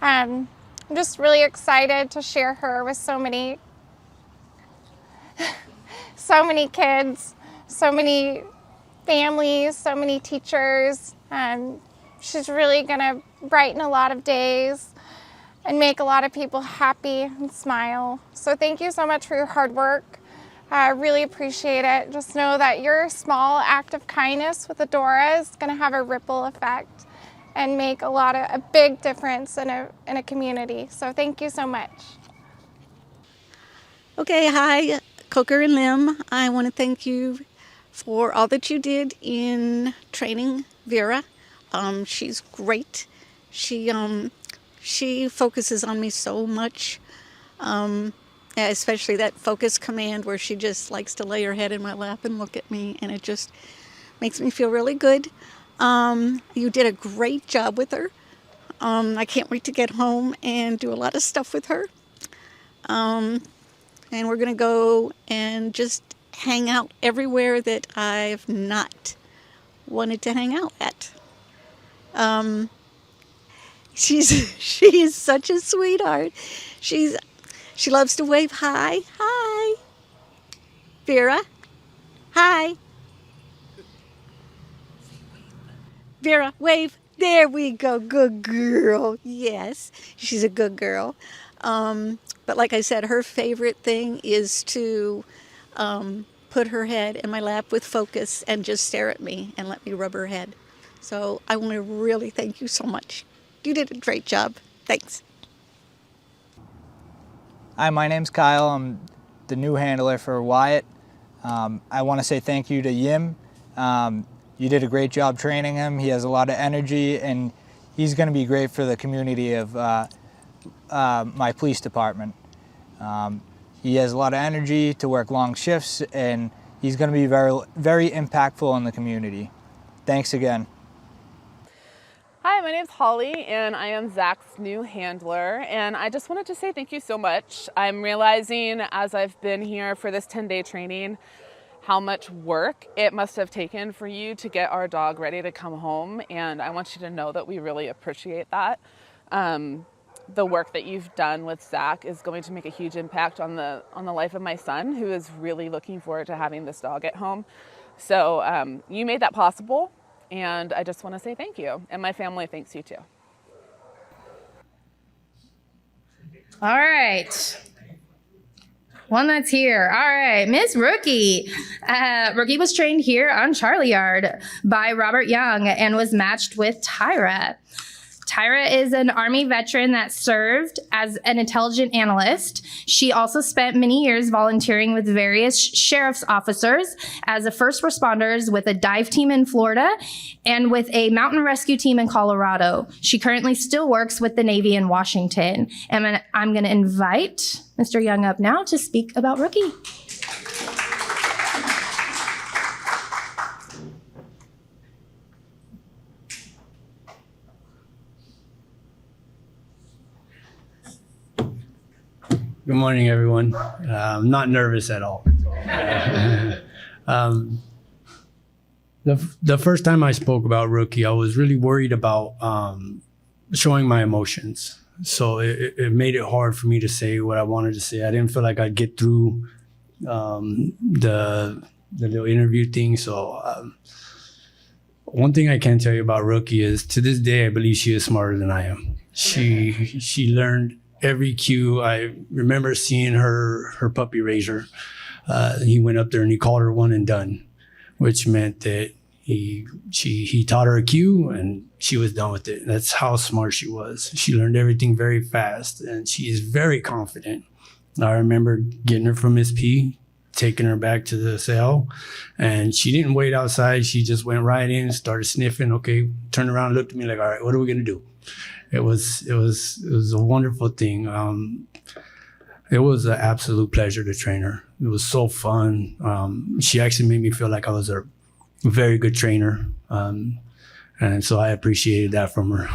Speaker 19: I'm just really excited to share her with so many so many kids, so many families, so many teachers. She's really gonna brighten a lot of days and make a lot of people happy and smile. So thank you so much for your hard work. I really appreciate it. Just know that your small act of kindness with Adora is gonna have a ripple effect and make a big difference in a community. So thank you so much.
Speaker 20: Okay, hi, Coker and Lim. I want to thank you for all that you did in training Vera. She's great. She focuses on me so much, especially that focus command where she just likes to lay her head in my lap and look at me, and it just makes me feel really good. You did a great job with her. I can't wait to get home and do a lot of stuff with her. And we're going to go and just hang out everywhere that I've not wanted to hang out at. She is such a sweetheart. She loves to wave hi. Hi. Vera. Hi. Vera, wave. There we go. Good girl. Yes, she's a good girl. But like I said, her favorite thing is to put her head in my lap with focus and just stare at me and let me rub her head. So I want to really thank you so much. You did a great job. Thanks.
Speaker 21: Hi, my name's Kyle. I'm the new handler for Wyatt. I want to say thank you to Yim. You did a great job training him. He has a lot of energy, and he's going to be great for the community of my police department. He has a lot of energy to work long shifts, and he's going to be very, very impactful in the community. Thanks again.
Speaker 22: Hi, my name's Holly, and I am Zach's new handler, and I just wanted to say thank you so much. I'm realizing as I've been here for this 10-day training how much work it must have taken for you to get our dog ready to come home, and I want you to know that we really appreciate that. The work that you've done with Zach is going to make a huge impact on the life of my son, who is really looking forward to having this dog at home. So you made that possible, and I just want to say thank you, and my family thanks you too.
Speaker 1: All right. One that's here. All right, Miss Rookie. Rookie was trained here on Charlie Yard by Robert Young and was matched with Tyra. Tyra is an Army veteran that served as an intelligence analyst. She also spent many years volunteering with various sheriff's officers as a first responders with a dive team in Florida and with a mountain rescue team in Colorado. She currently still works with the Navy in Washington. And I'm going to invite Mr. Young up now to speak about Rookie.
Speaker 23: Good morning, everyone. I'm not nervous at all. The first time I spoke about Rookie, I was really worried about showing my emotions. So it made it hard for me to say what I wanted to say. I didn't feel like I'd get through the little interview thing. So one thing I can tell you about Rookie is to this day, I believe she is smarter than I am. She learned every cue. I remember seeing her puppy raiser. He went up there and he called her one and done, which meant that he taught her a cue and she was done with it. That's how smart she was. She learned everything very fast and she is very confident. I remember getting her from Miss P, taking her back to the cell, and she didn't wait outside. She just went right in, started sniffing. Okay, turned around, looked at me like, all right, what are we gonna do? It was a wonderful thing. It was an absolute pleasure to train her. It was so fun. She actually made me feel like I was a very good trainer. And so I appreciated that from her.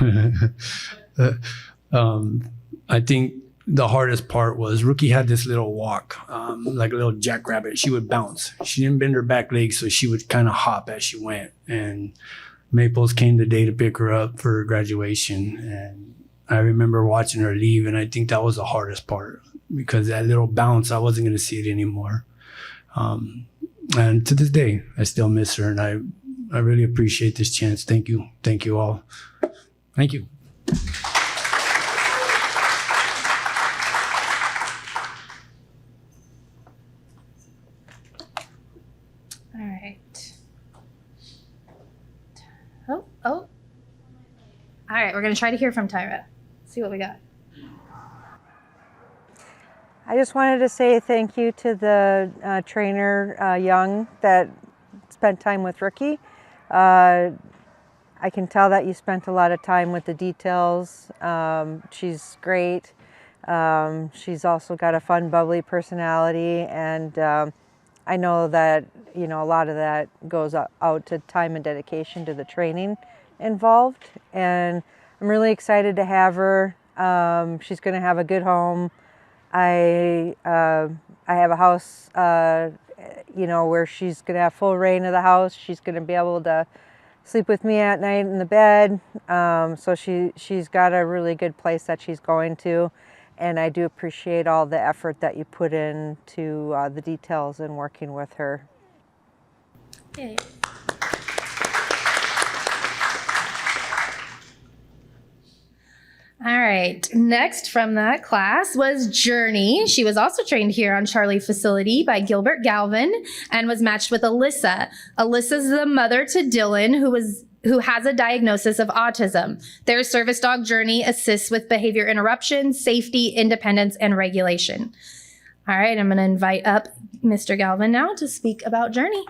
Speaker 23: I think the hardest part was Rookie had this little walk, like a little jackrabbit. She would bounce. She didn't bend her back legs, so she would kind of hop as she went. And Maples came today to pick her up for graduation, and I remember watching her leave, and I think that was the hardest part because that little bounce, I wasn't going to see it anymore. And to this day, I still miss her, and I really appreciate this chance. Thank you. Thank you all. Thank you.
Speaker 1: All right. Oh. All right, we're going to try to hear from Tyra. See what we got.
Speaker 2: I just wanted to say thank you to the trainer, Young, that spent time with Rookie. I can tell that you spent a lot of time with the details. She's great. She's also got a fun, bubbly personality, and I know that a lot of that goes out to time and dedication to the training involved. And I'm really excited to have her. She's going to have a good home. I have a house, where she's going to have full reign of the house. She's going to be able to sleep with me at night in the bed. So she's got a really good place that she's going to. And I do appreciate all the effort that you put into the details in working with her.
Speaker 1: Yay. All right, next from that class was Journey. She was also trained here on Charlie facility by Gilbert Galvin and was matched with Alyssa. Alyssa's the mother to Dylan, who has a diagnosis of autism. Their service dog Journey assists with behavior interruption, safety, independence, and regulation. All right, I'm gonna invite up Mr. Galvin now to speak about Journey.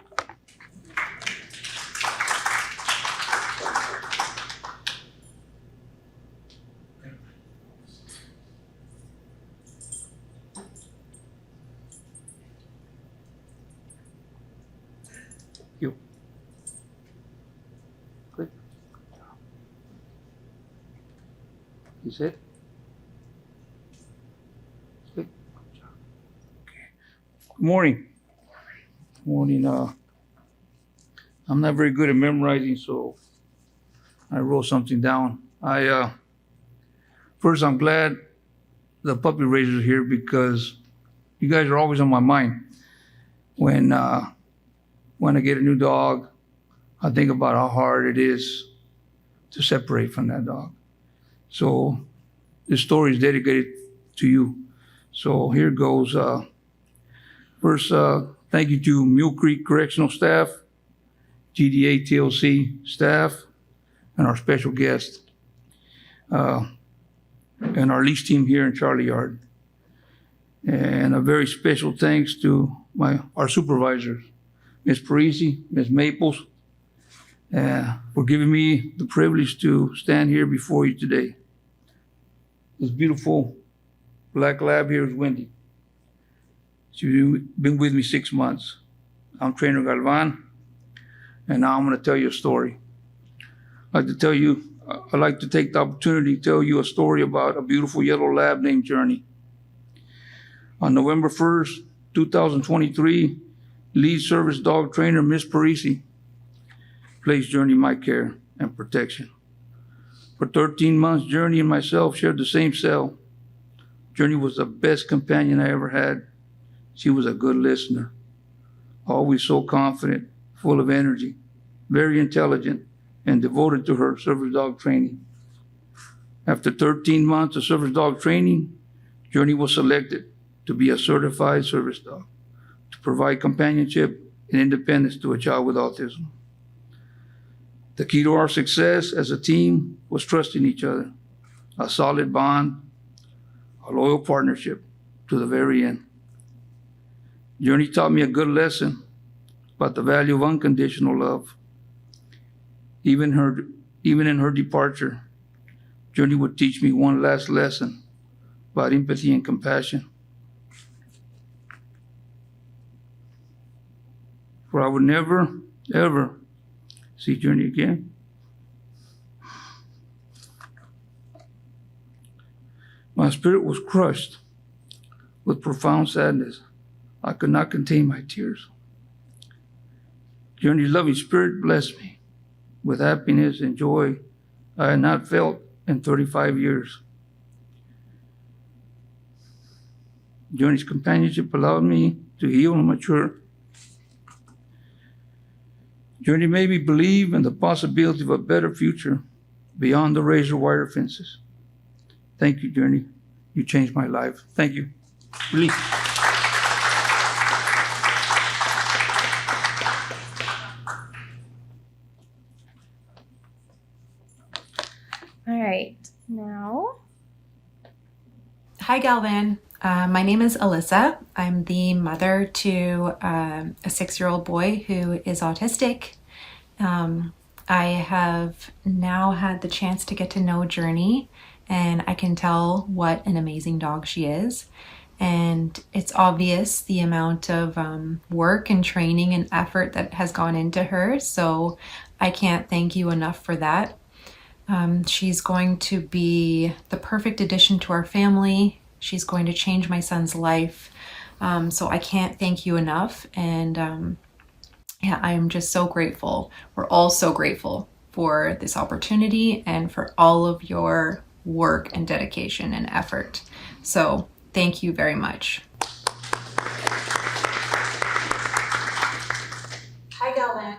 Speaker 3: You sit. Good morning. Morning. I'm not very good at memorizing, so I wrote something down. First, I'm glad the puppy raisers are here because you guys are always on my mind. When I get a new dog, I think about how hard it is to separate from that dog. So this story is dedicated to you. So here goes. First, thank you to Mule Creek Correctional staff, GDA TLC staff, and our special guest, and our leash team here in Charlie Yard. And a very special thanks to our supervisors, Ms. Parisi, Ms. Maples, for giving me the privilege to stand here before you today. This beautiful black lab here is Wendy. She's been with me 6 months. I'm Trainer Galvan, and now I'm going to tell you a story. I'd like to take the opportunity to tell you a story about a beautiful yellow lab named Journey. On November 1st, 2023, lead service dog trainer Miss Parisi placed Journey in my care and protection. For 13 months, Journey and myself shared the same cell. Journey was the best companion I ever had. She was a good listener, always so confident, full of energy, very intelligent, and devoted to her service dog training. After 13 months of service dog training, Journey was selected to be a certified service dog to provide companionship and independence to a child with autism. The key to our success as a team was trusting each other, a solid bond, a loyal partnership to the very end. Journey taught me a good lesson about the value of unconditional love. Even in her departure, Journey would teach me one last lesson about empathy and compassion. For I would never, ever see Journey again. My spirit was crushed with profound sadness. I could not contain my tears. Journey's loving spirit blessed me with happiness and joy I had not felt in 35 years. Journey's companionship allowed me to heal and mature Journey made me believe in the possibility of a better future beyond the razor wire fences. Thank you, Journey. You changed my life. Thank you. Release.
Speaker 1: All right, now.
Speaker 4: Hi, Galvan. My name is Alyssa. I'm the mother to a 6-year-old boy who is autistic. I have now had the chance to get to know Journey, and I can tell what an amazing dog she is. And it's obvious the amount of work and training and effort that has gone into her, so I can't thank you enough for that. She's going to be the perfect addition to our family. She's going to change my son's life. So I can't thank you enough. And yeah, I am just so grateful. We're all so grateful for this opportunity and for all of your work and dedication and effort. So thank you very much. Hi, Galvan.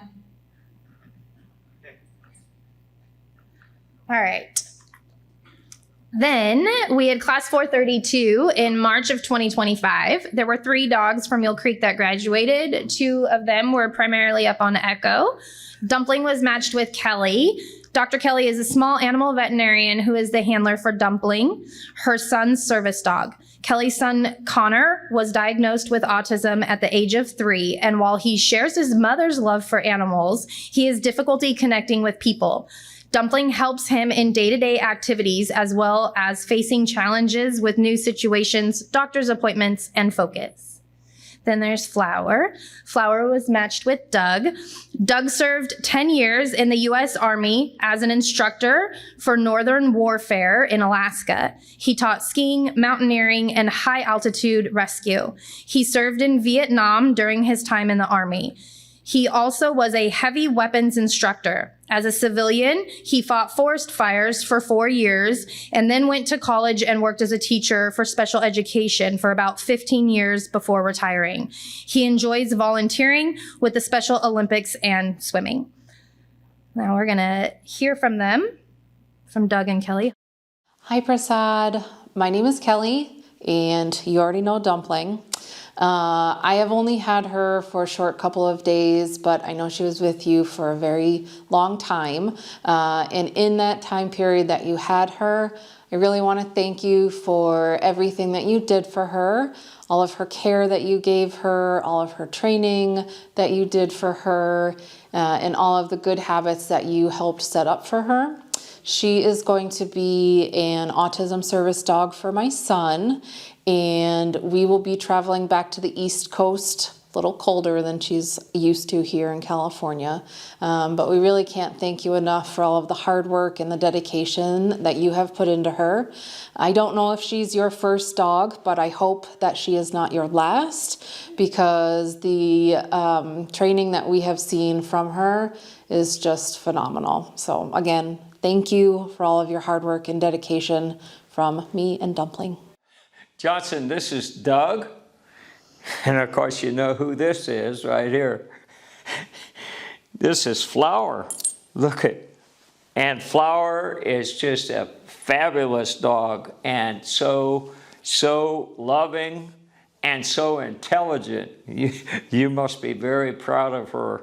Speaker 1: All right. Then we had class 432 in March of 2025. There were 3 dogs from Mule Creek that graduated. 2 of them were primarily up on Echo. Dumpling was matched with Kelly. Dr. Kelly is a small animal veterinarian who is the handler for Dumpling, her son's service dog. Kelly's son, Connor, was diagnosed with autism at the age of 3, and while he shares his mother's love for animals, he has difficulty connecting with people. Dumpling helps him in day-to-day activities as well as facing challenges with new situations, doctor's appointments, and focus. Then there's Flower. Flower was matched with Doug. Doug served 10 years in the U.S. Army as an instructor for Northern Warfare in Alaska. He taught skiing, mountaineering, and high-altitude rescue. He served in Vietnam during his time in the Army. He also was a heavy weapons instructor. As a civilian, he fought forest fires for 4 years and then went to college and worked as a teacher for special education for about 15 years before retiring. He enjoys volunteering with the Special Olympics and swimming. Now we're gonna hear from them, from Doug and Kelly.
Speaker 5: Hi, Prasad. My name is Kelly, and you already know Dumpling. I have only had her for a short couple of days, but I know she was with you for a very long time. And in that time period that you had her, I really want to thank you for everything that you did for her, all of her care that you gave her, all of her training that you did for her, and all of the good habits that you helped set up for her. She is going to be an autism service dog for my son, and we will be traveling back to the East Coast, a little colder than she's used to here in California. But we really can't thank you enough for all of the hard work and the dedication that you have put into her. I don't know if she's your first dog, but I hope that she is not your last, because the training that we have seen from her is just phenomenal. So again, thank you for all of your hard work and dedication from me and Dumpling.
Speaker 6: Johnson, this is Doug. And of course, you know who this is right here. This is Flower. Look at, and Flower is just a fabulous dog, and so loving and so intelligent. You must be very proud of her.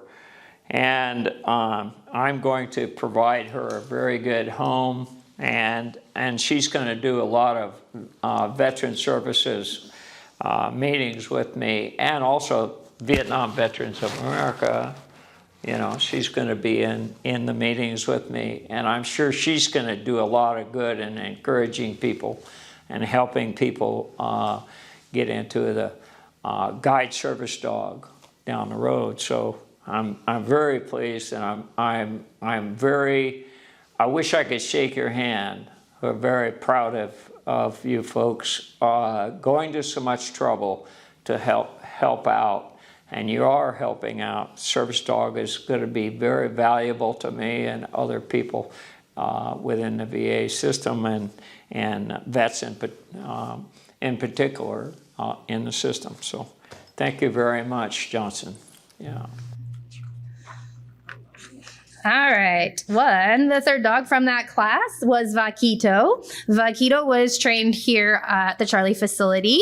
Speaker 6: And I'm going to provide her a very good home, and she's going to do a lot of veteran services meetings with me, and also Vietnam Veterans of America. You know, she's going to be in the meetings with me, and I'm sure she's going to do a lot of good in encouraging people and helping people get into the guide service dog down the road. So I'm very pleased, and I'm very, I wish I could shake your hand. We're very proud of you folks going to so much trouble to help out, and you are helping out. Service dog is going to be very valuable to me and other people within the VA system, and vets in particular in the system. So thank you very much, Johnson. Yeah.
Speaker 1: All right. The third dog from that class was Vaquito. Vaquito was trained here at the Charlie facility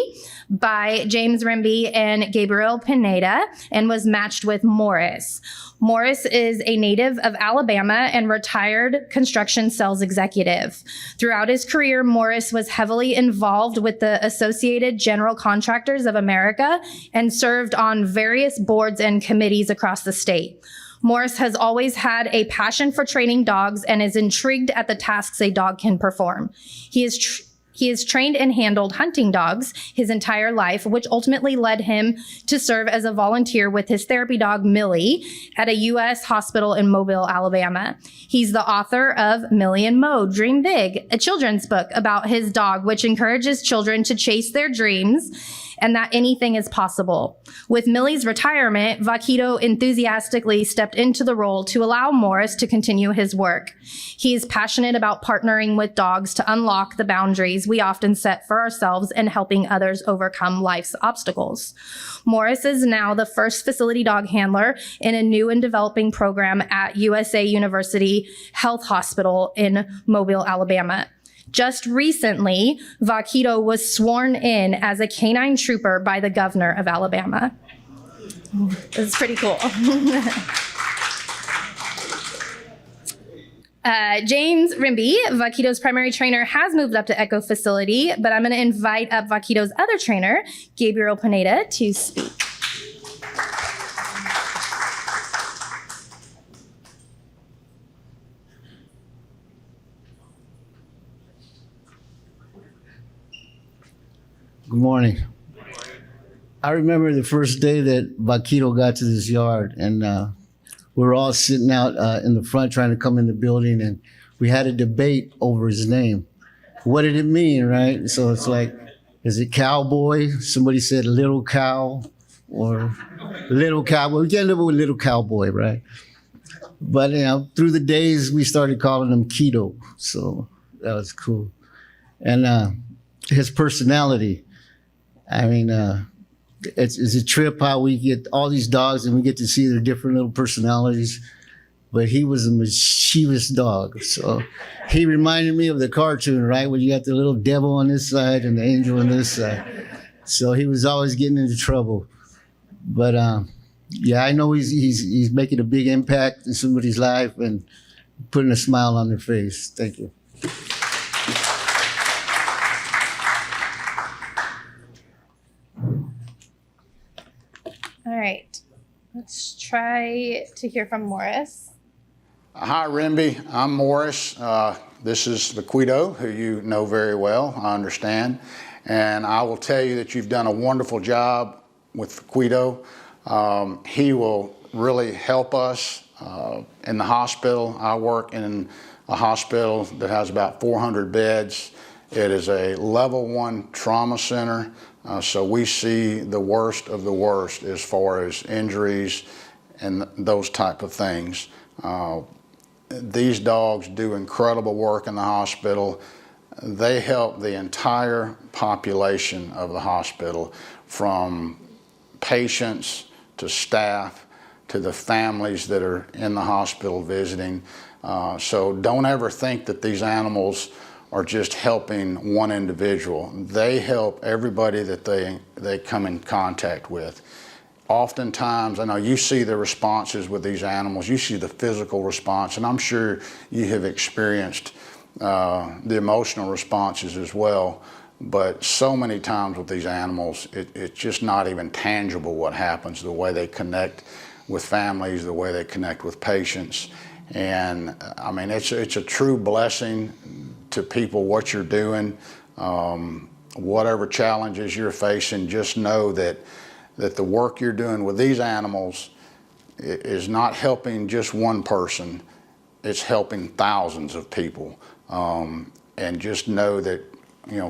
Speaker 1: by James Rimby and Gabriel Pineda and was matched with Morris. Morris is a native of Alabama and retired construction sales executive. Throughout his career, Morris was heavily involved with the Associated General Contractors of America and served on various boards and committees across the state. Morris has always had a passion for training dogs and is intrigued at the tasks a dog can perform. He has trained and handled hunting dogs his entire life, which ultimately led him to serve as a volunteer with his therapy dog, Millie, at a U.S. hospital in Mobile, Alabama. He's the author of Millie and Mo, Dream Big, a children's book about his dog, which encourages children to chase their dreams and that anything is possible. With Millie's retirement, Vaquito enthusiastically stepped into the role to allow Morris to continue his work. He is passionate about partnering with dogs to unlock the boundaries we often set for ourselves and helping others overcome life's obstacles. Morris is now the first facility dog handler in a new and developing program at USA University Health Hospital in Mobile, Alabama. Just recently, Vaquito was sworn in as a canine trooper by the governor of Alabama. It's pretty cool. James Rimby, Vaquito's primary trainer, has moved up to Echo Facility, but I'm going to invite up Vaquito's other trainer, Gabriel Pineda, to speak.
Speaker 7: Good morning. I remember the first day that Vaquito got to this yard, and we were all sitting out in the front trying to come in the building, and we had a debate over his name. What did it mean, right? So it's like, is it cowboy? Somebody said little cow, or little cowboy. We can't live with little cowboy, right? But through the days, we started calling him Keto, so that was cool. And his personality, I mean, it's a trip how we get all these dogs and we get to see their different little personalities. But he was a mischievous dog. So he reminded me of the cartoon, right? Where you got the little devil on this side and the angel on this side. So he was always getting into trouble. But yeah, I know he's making a big impact in somebody's life and putting a smile on their face. Thank you.
Speaker 1: All right, let's try to hear from Morris.
Speaker 8: Hi, Rimby. I'm Morris. This is Vaquito, who you know very well, I understand. And I will tell you that you've done a wonderful job with Vaquito. He will really help us in the hospital. I work in a hospital that has about 400 beds. It is a level 1 trauma center. So we see the worst of the worst as far as injuries and those type of things. These dogs do incredible work in the hospital. They help the entire population of the hospital, from patients to staff to the families that are in the hospital visiting. So don't ever think that these animals are just helping one individual. They help everybody that they come in contact with. Oftentimes, I know you see the responses with these animals, you see the physical response, and I'm sure you have experienced the emotional responses as well. But so many times with these animals, it's just not even tangible what happens, the way they connect with families, the way they connect with patients. And I mean, it's a true blessing to people what you're doing. Whatever challenges you're facing, just know that the work you're doing with these animals is not helping just one person, it's helping thousands of people. And just know that,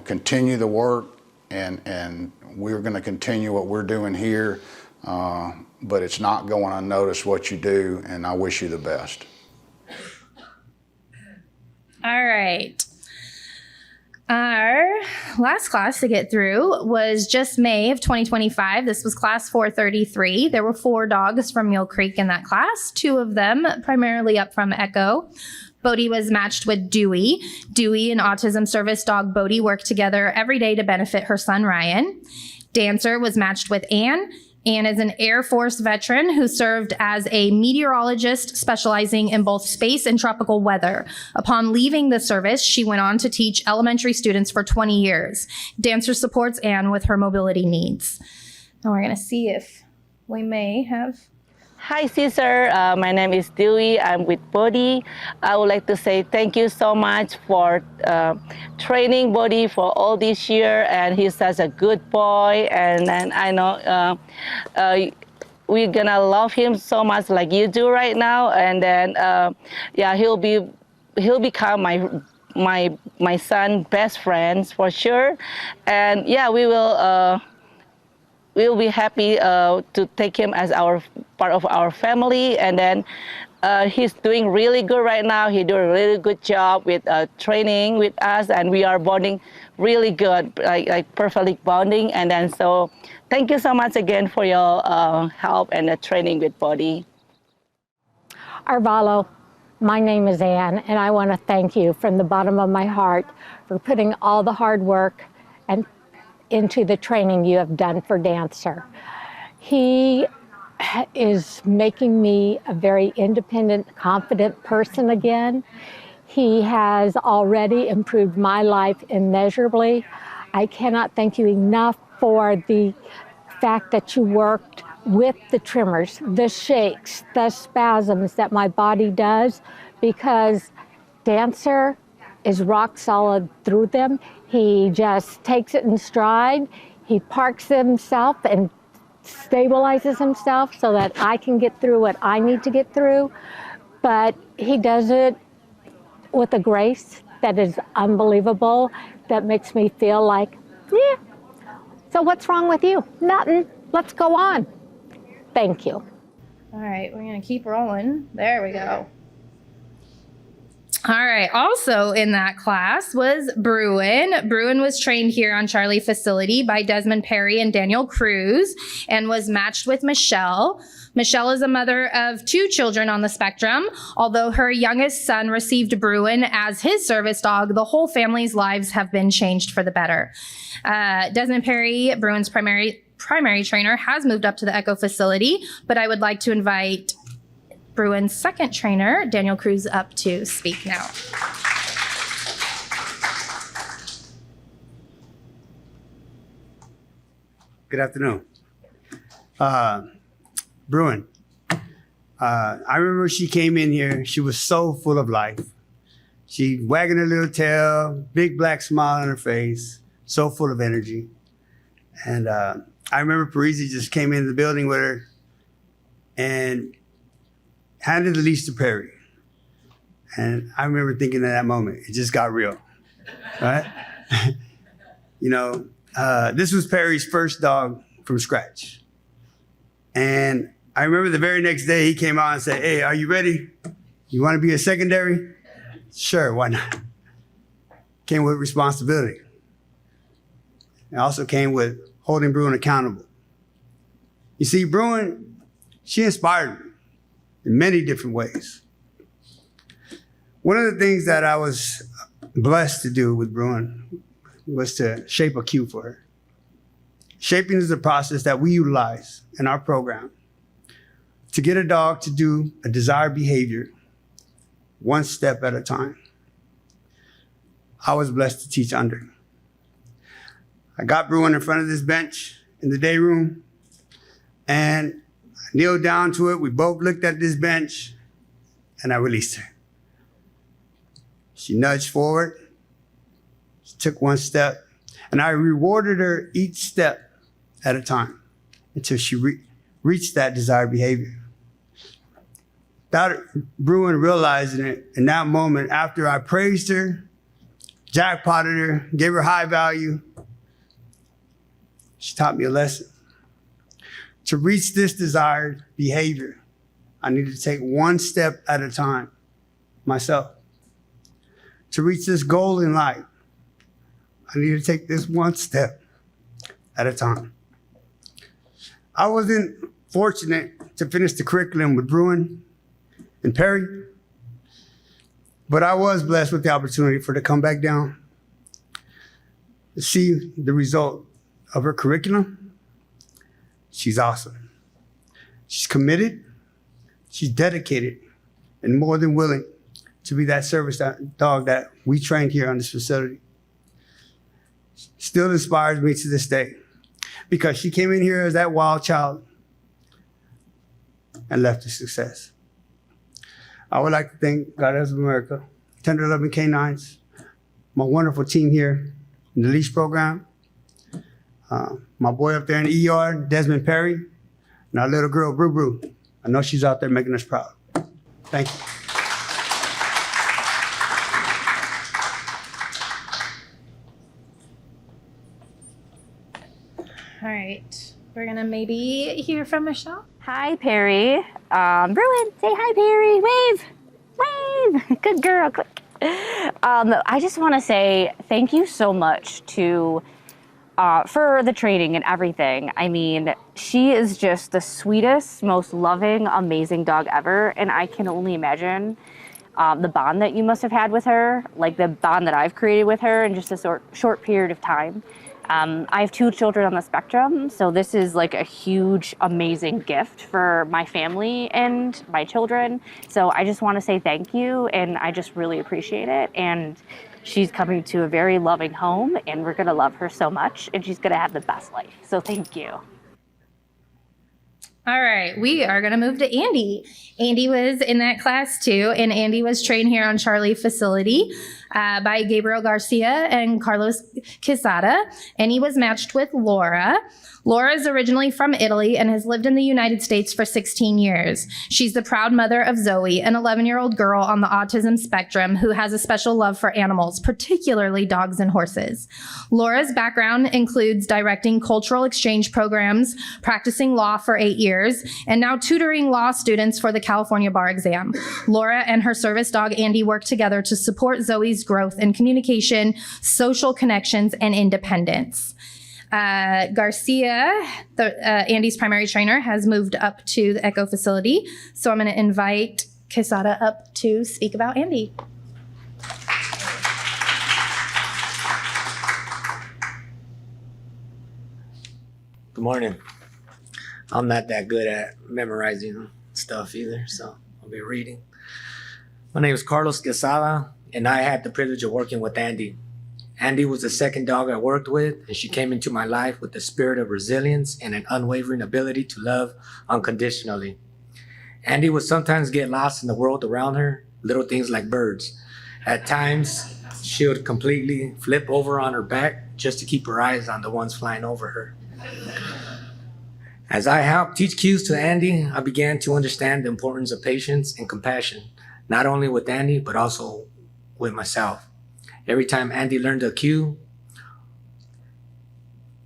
Speaker 8: continue the work, and we're gonna continue what we're doing here, but it's not going unnoticed what you do, and I wish you the best.
Speaker 1: All right. Our last class to get through was just May of 2025. This was class 433. There were 4 dogs from Mule Creek in that class, 2 of them primarily up from Echo. Bodie was matched with Dewey. Dewey and autism service dog Bodie work together every day to benefit her son, Ryan. Dancer was matched with Anne. Anne is an Air Force veteran who served as a meteorologist specializing in both space and tropical weather. Upon leaving the service, she went on to teach elementary students for 20 years. Dancer supports Anne with her mobility needs. Now we're going to see if we may have...
Speaker 9: Hi, Caesar. My name is Dewey. I'm with Bodie. I would like to say thank you so much for training Bodie for all this year, and he's such a good boy. And I know we're gonna love him so much like you do right now. And then yeah, he'll become my son's best friends for sure. And yeah, we'll be happy to take him as our part of our family. And then he's doing really good right now. He doing a really good job with training with us, and we are bonding really good, like perfectly bonding. And then so thank you so much again for your help and the training with Bodie.
Speaker 10: Arvalo, my name is Anne, and I want to thank you from the bottom of my heart for putting all the hard work and into the training you have done for Dancer. He is making me a very independent, confident person again. He has already improved my life immeasurably. I cannot thank you enough for the fact that you worked with the tremors, the shakes, the spasms that my body does, because Dancer is rock solid through them. He just takes it in stride. He parks himself and stabilizes himself so that I can get through what I need to get through. But he does it with a grace that is unbelievable, that makes me feel like, yeah, so what's wrong with you? Nothing. Let's go on. Thank you.
Speaker 1: All right, we're going to keep rolling. There we go. All right, also in that class was Bruin. Bruin was trained here on Charlie facility by Desmond Perry and Daniel Cruz and was matched with Michelle. Michelle is a mother of 2 children on the spectrum. Although her youngest son received Bruin as his service dog, the whole family's lives have been changed for the better. Desmond Perry, Bruin's primary trainer, has moved up to the Echo facility, but I would like to invite Bruin's second trainer, Daniel Cruz, up to speak now.
Speaker 11: Good afternoon. Bruin, I remember she came in here, she was so full of life. She wagging her little tail, big black smile on her face, so full of energy. And I remember Parisi just came into the building with her and handed the leash to Perry. And I remember thinking at that moment, it just got real, right? You know, this was Perry's first dog from scratch. And I remember the very next day he came out and said, hey, are you ready? You want to be a secondary? Sure, why not? Came with responsibility. It also came with holding Bruin accountable. You see, Bruin, she inspired me in many different ways. One of the things that I was blessed to do with Bruin was to shape a cue for her. Shaping is a process that we utilize in our program to get a dog to do a desired behavior one step at a time. I was blessed to teach under. I got Bruin in front of this bench in the day room, and I kneeled down to it. We both looked at this bench, and I released her. She nudged forward. She took one step, and I rewarded her each step at a time until she reached that desired behavior. Without Bruin realizing it, in that moment, after I praised her, jackpotted her, gave her high value, she taught me a lesson. To reach this desired behavior, I needed to take one step at a time myself. To reach this goal in life, I need to take this one step at a time. I wasn't fortunate to finish the curriculum with Bruin and Perry, but I was blessed with the opportunity for her to come back down to see the result of her curriculum. She's awesome. She's committed, she's dedicated, and more than willing to be that service dog that we trained here on this facility. Still inspires me to this day because she came in here as that wild child and left with success. I would like to thank God of America, Tender Loving Canines, my wonderful team here in the leash program, my boy up there in the ER, Desmond Perry, and our little girl, Brew Brew. I know she's out there making us proud. Thank you.
Speaker 1: All right, we're gonna maybe hear from Michelle.
Speaker 12: Hi, Perry. Bruin, say hi, Perry. Wave, wave. Good girl. Click. I just want to say thank you so much to for the training and everything. I mean, she is just the sweetest, most loving, amazing dog ever, and I can only imagine the bond that you must have had with her, like the bond that I've created with her in just a short period of time. I have 2 children on the spectrum, so this is like a huge, amazing gift for my family and my children. So I just want to say thank you, and I just really appreciate it. And she's coming to a very loving home, and we're going to love her so much, and she's going to have the best life. So thank you.
Speaker 1: All right, we are going to move to Andy. Andy was in that class too, and Andy was trained here on Charlie facility by Gabriel Garcia and Carlos Quesada, and he was matched with Laura. Laura is originally from Italy and has lived in the United States for 16 years. She's the proud mother of Zoe, an 11-year-old girl on the autism spectrum who has a special love for animals, particularly dogs and horses. Laura's background includes directing cultural exchange programs, practicing law for 8 years, and now tutoring law students for the California bar exam. Laura and her service dog, Andy, work together to support Zoe's growth in communication, social connections, and independence. Garcia, Andy's primary trainer, has moved up to the Echo facility. So I'm going to invite Quesada up to speak about Andy.
Speaker 13: Good morning. I'm not that good at memorizing stuff either, so I'll be reading. My name is Carlos Quesada, and I had the privilege of working with Andy. Andy was the second dog I worked with, and she came into my life with a spirit of resilience and an unwavering ability to love unconditionally. Andy would sometimes get lost in the world around her, little things like birds. At times, she would completely flip over on her back just to keep her eyes on the ones flying over her. As I helped teach cues to Andy, I began to understand the importance of patience and compassion, not only with Andy, but also with myself. Every time Andy learned a cue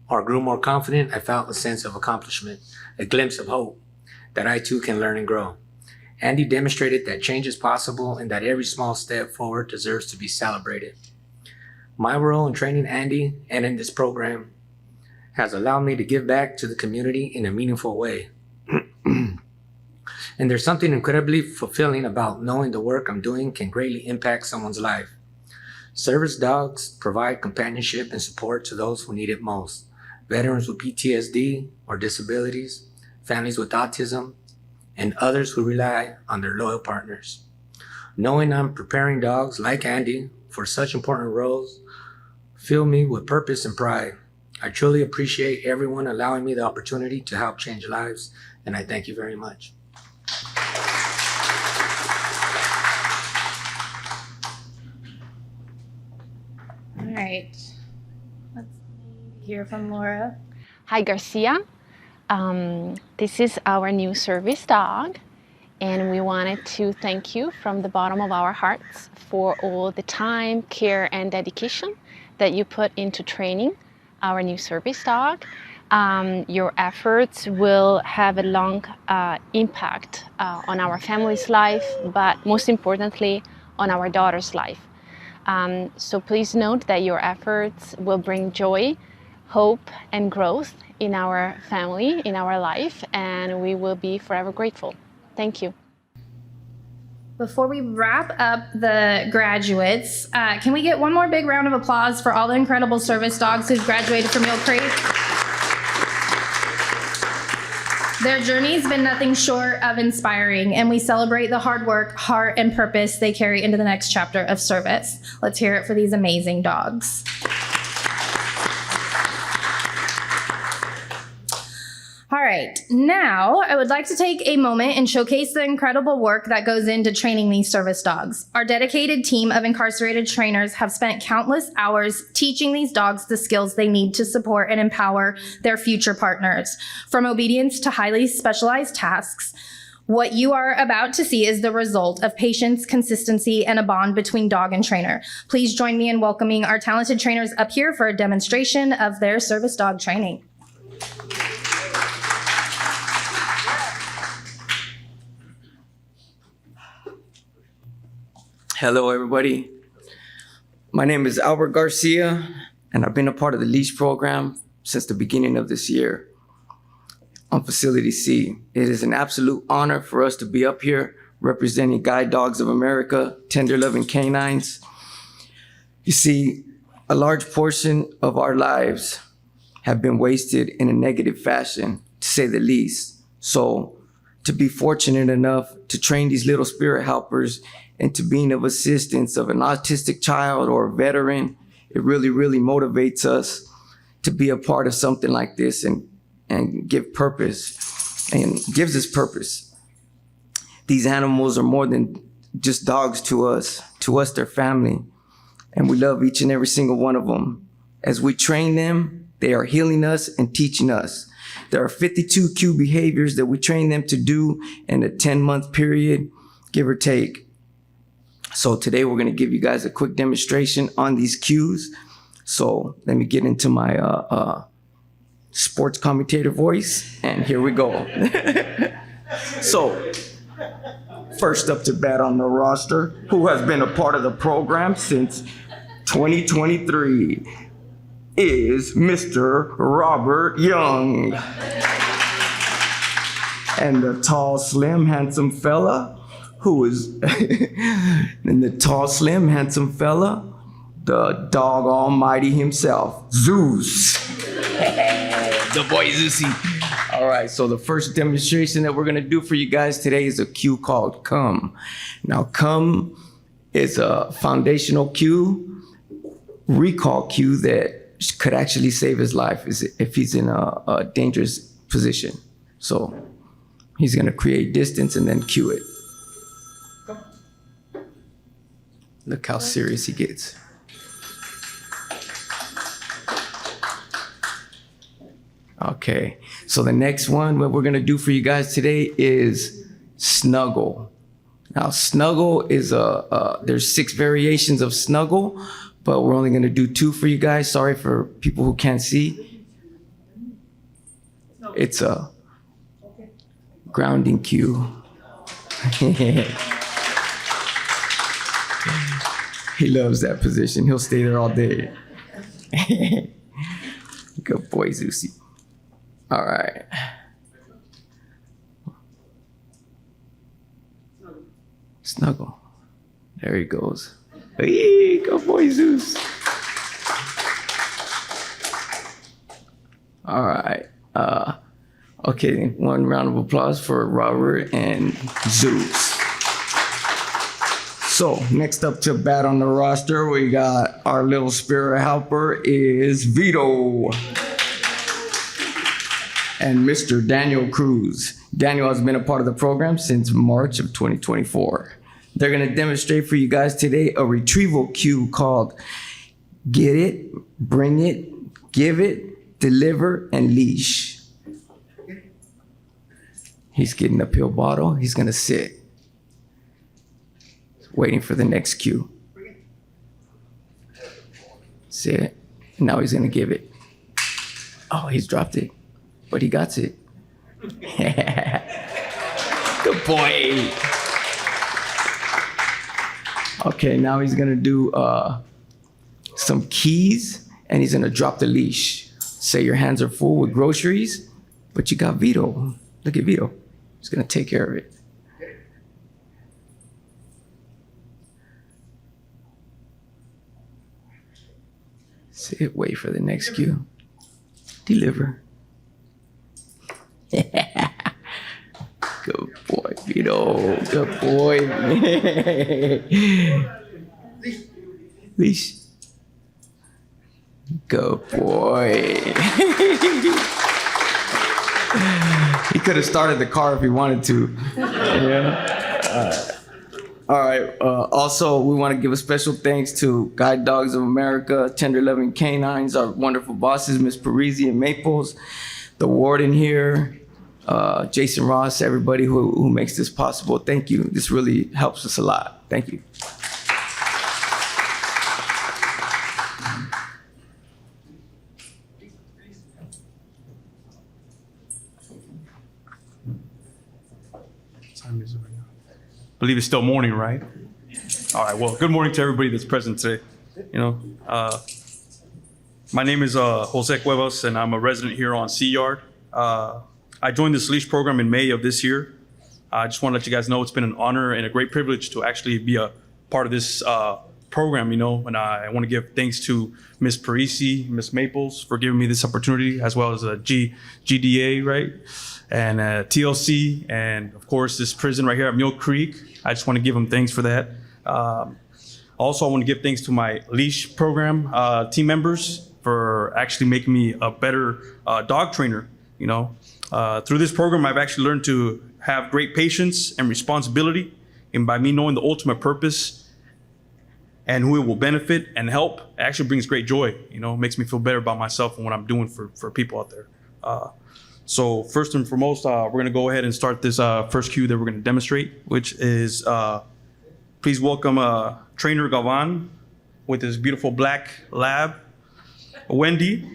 Speaker 13: or grew more confident, I felt a sense of accomplishment, a glimpse of hope that I too can learn and grow. Andy demonstrated that change is possible and that every small step forward deserves to be celebrated. My role in training Andy and in this program has allowed me to give back to the community in a meaningful way. And there's something incredibly fulfilling about knowing the work I'm doing can greatly impact someone's life. Service dogs provide companionship and support to those who need it most. Veterans with PTSD or disabilities, families with autism, and others who rely on their loyal partners. Knowing I'm preparing dogs like Andy for such important roles fill me with purpose and pride. I truly appreciate everyone allowing me the opportunity to help change lives, and I thank you very much.
Speaker 1: All right, let's hear from Laura.
Speaker 14: Hi, Garcia. This is our new service dog, and we wanted to thank you from the bottom of our hearts for all the time, care, and dedication that you put into training our new service dog. Your efforts will have a long impact on our family's life, but most importantly, on our daughter's life. So please note that your efforts will bring joy, hope, and growth in our family, in our life, and we will be forever grateful. Thank you.
Speaker 1: Before we wrap up the graduates, can we get one more big round of applause for all the incredible service dogs who've graduated from Mule Creek? Their journey's been nothing short of inspiring, and we celebrate the hard work, heart, and purpose they carry into the next chapter of service. Let's hear it for these amazing dogs. All right, now I would like to take a moment and showcase the incredible work that goes into training these service dogs. Our dedicated team of incarcerated trainers have spent countless hours teaching these dogs the skills they need to support and empower their future partners. From obedience to highly specialized tasks, what you are about to see is the result of patience, consistency, and a bond between dog and trainer. Please join me in welcoming our talented trainers up here for a demonstration of their service dog training.
Speaker 15: Hello, everybody. My name is Albert Garcia, and I've been a part of the leash program since the beginning of this year on Facility C. It is an absolute honor for us to be up here representing Guide Dogs of America, Tender Loving Canines. You see, a large portion of our lives have been wasted in a negative fashion, to say the least. So to be fortunate enough to train these little spirit helpers and to being of assistance of an autistic child or a veteran, it really, really motivates us to be a part of something like this and give purpose and gives us purpose. These animals are more than just dogs to us. To us, they're family. And we love each and every single one of them. As we train them, they are healing us and teaching us. There are 52 cue behaviors that we train them to do in a 10-month period, give or take. So today we're gonna give you guys a quick demonstration on these cues. So let me get into my sports commentator voice, and here we go. So, first up to bat on the roster, who has been a part of the program since 2023, is Mr. Robert Young. And the tall, slim, handsome fella, who is, and the tall, slim, handsome fella, the dog almighty himself, Zeus. The boy Zeusy. All right, so the first demonstration that we're gonna do for you guys today is a cue called Come. Now, Come is a foundational cue, recall cue that could actually save his life if he's in a dangerous position. So he's gonna create distance and then cue it. Look how serious he gets. Okay, so the next one, what we're gonna do for you guys today is Snuggle. Now, Snuggle is there's 6 variations of Snuggle, but we're only gonna do 2 for you guys. Sorry for people who can't see. It's a grounding cue. He loves that position. He'll stay there all day. Good boy, Zeusy. All right. Snuggle. There he goes. Hey, good boy, Zeus. All right. Okay, one round of applause for Robert and Zeus. So next up to bat on the roster, we got our little spirit helper is Vito. And Mr. Daniel Cruz. Daniel has been a part of the program since March of 2024. They're gonna demonstrate for you guys today a retrieval cue called Get It, Bring It, Give It, Deliver, and Leash. He's getting a pill bottle, he's gonna sit. Waiting for the next cue. Sit, and now he's gonna give it. Oh, he's dropped it. But he got it. Good boy. Okay, now he's gonna do some keys, and he's gonna drop the leash. Say your hands are full with groceries, but you got Vito. Look at Vito. He's gonna take care of it. Sit, wait for the next cue. Deliver. Good boy, Vito. Good boy. Leash. Good boy. He could have started the car if he wanted to. Yeah. All right. Also, we want to give a special thanks to Guide Dogs of America, Tender Loving Canines, our wonderful bosses, Miss Parisi and Maples, the warden here, Jason Ross, everybody who makes this possible. Thank you. This really helps us a lot. Thank you.
Speaker 16: Time is it right now? I believe it's still morning, right? All right. Well, good morning to everybody that's present today. My name is Jose Cuevas, and I'm a resident here on Sea Yard. I joined this leash program in May of this year. I just want to let you guys know it's been an honor and a great privilege to actually be a part of this program, and I want to give thanks to Miss Parisi, Miss Maples for giving me this opportunity, as well as GDA, right? And TLC, and of course this prison right here at Mule Creek. I just want to give them thanks for that. Also, I want to give thanks to my leash program team members for actually making me a better dog trainer. Through this program, I've actually learned to have great patience and responsibility, and by me knowing the ultimate purpose and who it will benefit and help, it actually brings great joy. It makes me feel better about myself and what I'm doing for people out there. So first and foremost, we're gonna go ahead and start this first cue that we're gonna demonstrate, which is, please welcome Trainer Galvan with his beautiful black lab, Wendy.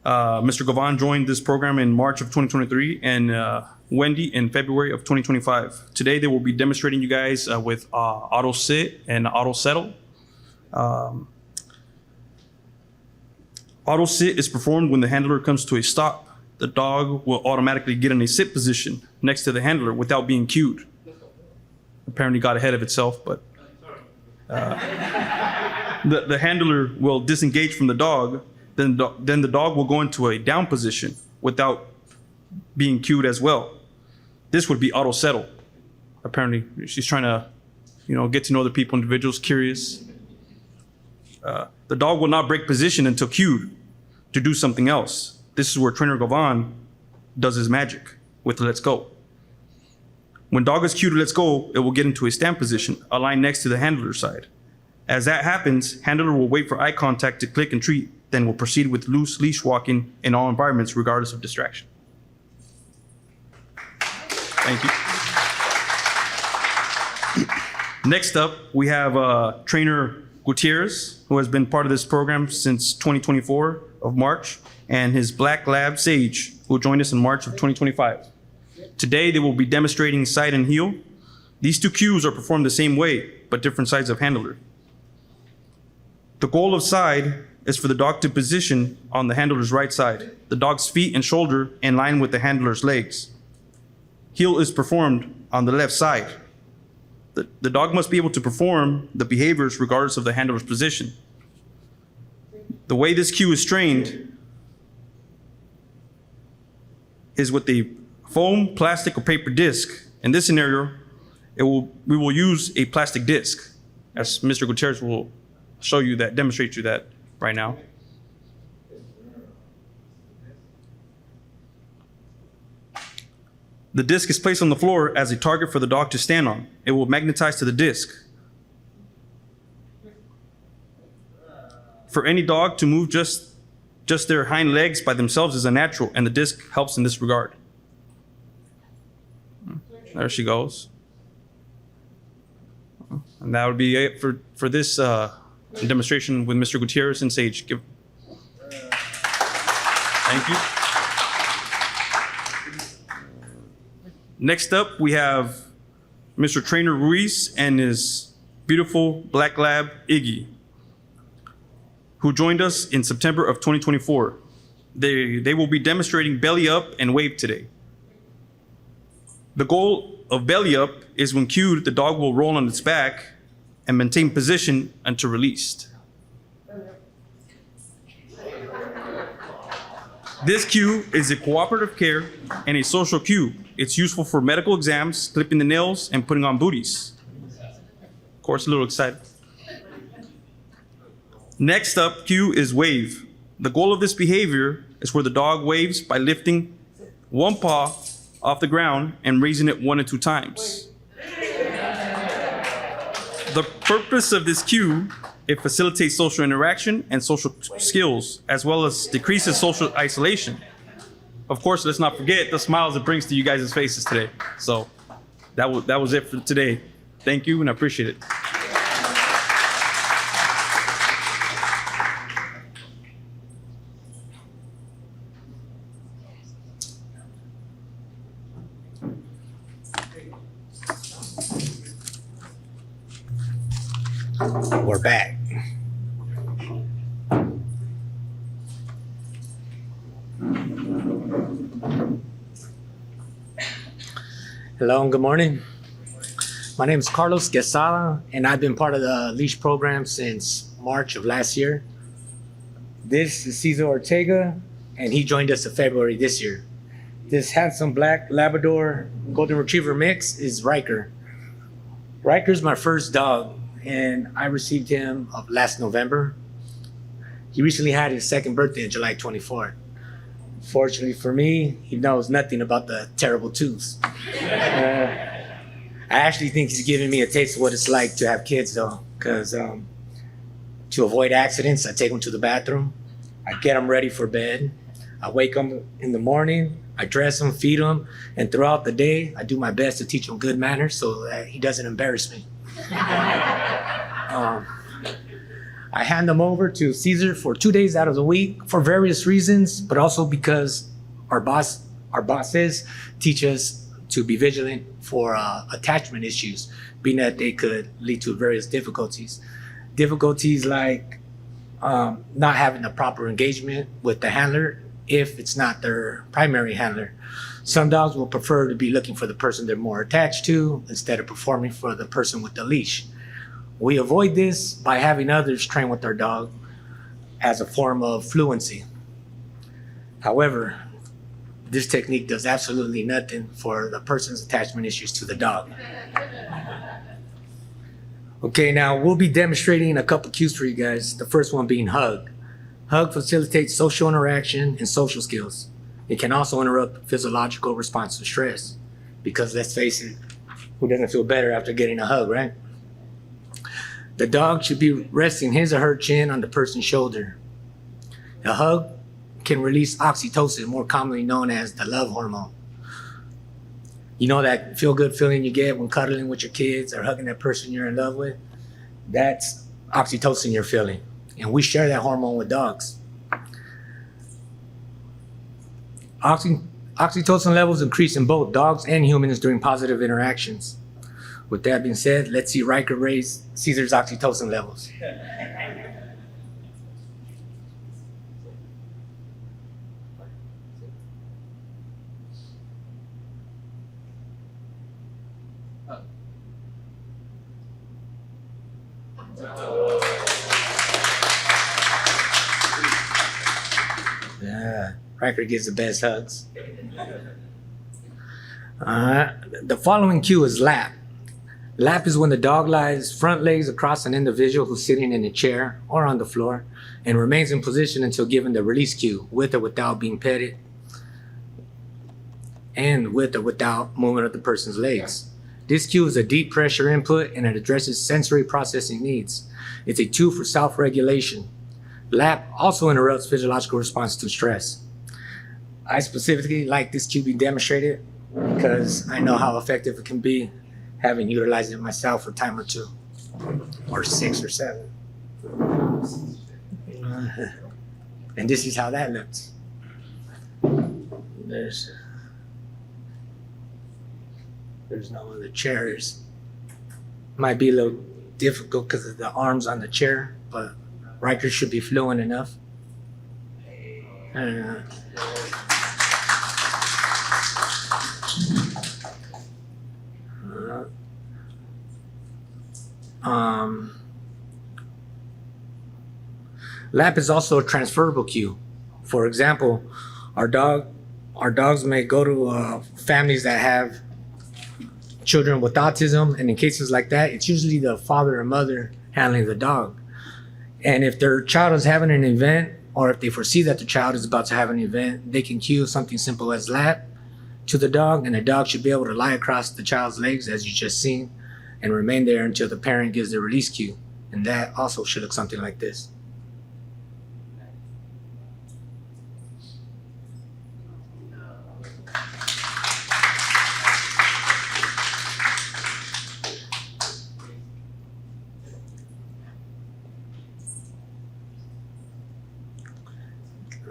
Speaker 16: Mr. Galvan joined this program in March of 2023 and Wendy in February of 2025. Today they will be demonstrating you guys with auto sit and auto settle. Auto sit is performed when the handler comes to a stop. The dog will automatically get in a sit position next to the handler without being cued. Apparently got ahead of itself, but the handler will disengage from the dog. Then the dog will go into a down position without being cued as well. This would be auto settle. Apparently she's trying to, get to know the people, individuals, curious. The dog will not break position until cued to do something else. This is where Trainer Galvan does his magic with the let's go. When dog is cued to let's go, it will get into a stand position, aligned next to the handler's side. As that happens, handler will wait for eye contact to click and treat, then will proceed with loose leash walking in all environments regardless of distraction. Thank you. Next up, we have Trainer Gutierrez, who has been part of this program since 2024 of March, and his black lab Sage, who joined us in March of 2025. Today, they will be demonstrating side and heel. These two cues are performed the same way, but different sides of handler. The goal of side is for the dog to position on the handler's right side, the dog's feet and shoulder in line with the handler's legs. Heel is performed on the left side. The dog must be able to perform the behaviors regardless of the handler's position. The way this cue is trained is with a foam, plastic, or paper disc. In this scenario, we will use a plastic disc, as Mr. Gutierrez will show you that, demonstrate you that right now. The disc is placed on the floor as a target for the dog to stand on. It will magnetize to the disc. For any dog to move just their hind legs by themselves is unnatural, and the disc helps in this regard. There she goes. And that would be it for this demonstration with Mr. Gutierrez and Sage. Thank you. Next up, we have Mr. Trainer Ruiz and his beautiful black lab, Iggy, who joined us in September of 2024. They will be demonstrating belly up and wave today. The goal of belly up is when cued, the dog will roll on its back and maintain position until released. This cue is a cooperative care and a social cue. It's useful for medical exams, clipping the nails, and putting on booties. Of course, a little excited. Next up, cue is wave. The goal of this behavior is where the dog waves by lifting one paw off the ground and raising it 1 or 2 times. The purpose of this cue, it facilitates social interaction and social skills, as well as decreases social isolation. Of course, let's not forget the smiles it brings to you guys' faces today. So that was it for today. Thank you, and I appreciate it.
Speaker 13: We're back. Hello and good morning. My name is Carlos Quesada, and I've been part of the leash program since March of last year. This is Cesar Ortega, and he joined us in February this year. This handsome black Labrador Golden Retriever mix is Riker. Riker's my first dog, and I received him last November. He recently had his second birthday on July 24th. Fortunately for me, he knows nothing about the terrible twos. I actually think he's giving me a taste of what it's like to have kids though, because to avoid accidents, I take them to the bathroom, I get them ready for bed, I wake them in the morning, I dress them, feed them, and throughout the day, I do my best to teach him good manners so that he doesn't embarrass me. I hand them over to Caesar for 2 days out of the week for various reasons, but also because our bosses teach us to be vigilant for attachment issues, being that they could lead to various difficulties. Difficulties like not having a proper engagement with the handler if it's not their primary handler. Some dogs will prefer to be looking for the person they're more attached to instead of performing for the person with the leash. We avoid this by having others train with our dog as a form of fluency. However, this technique does absolutely nothing for the person's attachment issues to the dog. Okay, now we'll be demonstrating a couple cues for you guys. The first one being hug. Hug facilitates social interaction and social skills. It can also interrupt physiological response to stress, because let's face it, who doesn't feel better after getting a hug, right? The dog should be resting his or her chin on the person's shoulder. A hug can release oxytocin, more commonly known as the love hormone. You know that feel-good feeling you get when cuddling with your kids or hugging that person you're in love with? That's oxytocin you're feeling. And we share that hormone with dogs. Oxytocin levels increase in both dogs and humans during positive interactions. With that being said, let's see Riker raise Caesar's oxytocin levels. Yeah, Riker gives the best hugs. The following cue is lap. Lap is when the dog lies front legs across an individual who's sitting in a chair or on the floor and remains in position until given the release cue, with or without being petted, and with or without movement of the person's legs. This cue is a deep pressure input and it addresses sensory processing needs. It's a tool for self-regulation. Lap also interrupts physiological response to stress. I specifically like this cue being demonstrated because I know how effective it can be, having utilized it myself for a time or 2, or 6 or 7. And this is how that looks. There's no other chairs. Might be a little difficult because of the arms on the chair, but Riker should be fluent enough. Lap is also a transferable cue. For example, our dogs may go to families that have children with autism, and in cases like that, it's usually the father or mother handling the dog. And if their child is having an event, or if they foresee that the child is about to have an event, they can cue something simple as lap to the dog, and the dog should be able to lie across the child's legs, as you just seen, and remain there until the parent gives the release cue. And that also should look something like this.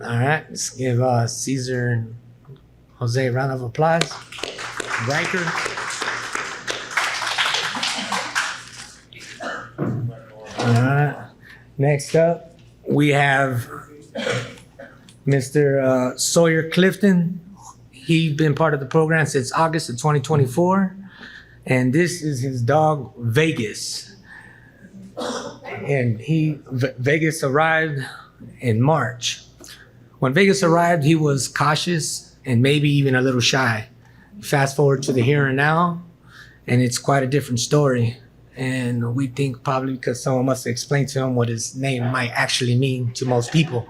Speaker 13: All right, let's give Caesar and Jose a round of applause. Riker. All right, next up, we have Mr. Sawyer Clifton. He's been part of the program since August of 2024, and this is his dog, Vegas. And Vegas arrived in March. When Vegas arrived, he was cautious and maybe even a little shy. Fast forward to the here and now, and it's quite a different story. And we think probably because someone must have explained to him what his name might actually mean to most people.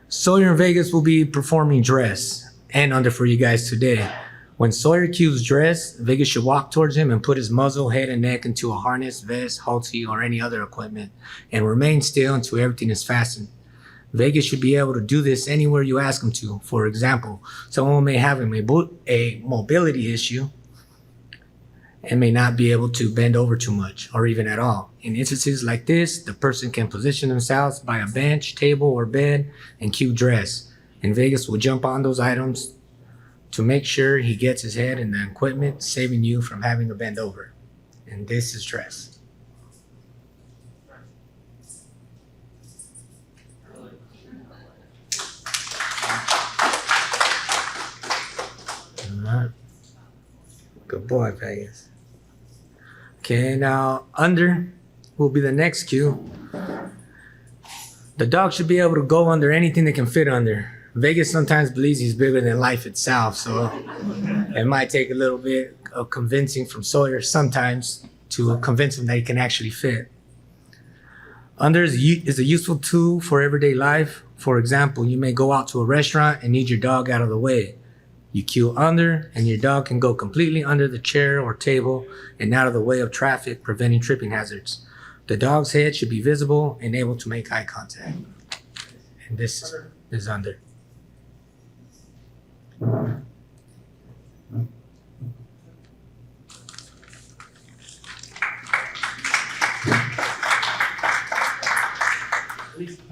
Speaker 13: Sawyer and Vegas will be performing dress and under for you guys today. When Sawyer cues dress, Vegas should walk towards him and put his muzzle, head, and neck into a harness, vest, halter, or any other equipment, and remain still until everything is fastened. Vegas should be able to do this anywhere you ask him to. For example, someone may have a mobility issue and may not be able to bend over too much or even at all. In instances like this, the person can position themselves by a bench, table, or bed and cue dress, and Vegas will jump on those items to make sure he gets his head in the equipment, saving you from having to bend over. And this is dress. All right. Good boy, Vegas. Okay, now under will be the next cue. The dog should be able to go under anything that can fit under. Vegas sometimes believes he's bigger than life itself, so it might take a little bit of convincing from Sawyer sometimes to convince him that he can actually fit. Under is a useful tool for everyday life. For example, you may go out to a restaurant and need your dog out of the way. You cue under, and your dog can go completely under the chair or table and out of the way of traffic, preventing tripping hazards. The dog's head should be visible and able to make eye contact. And this is under.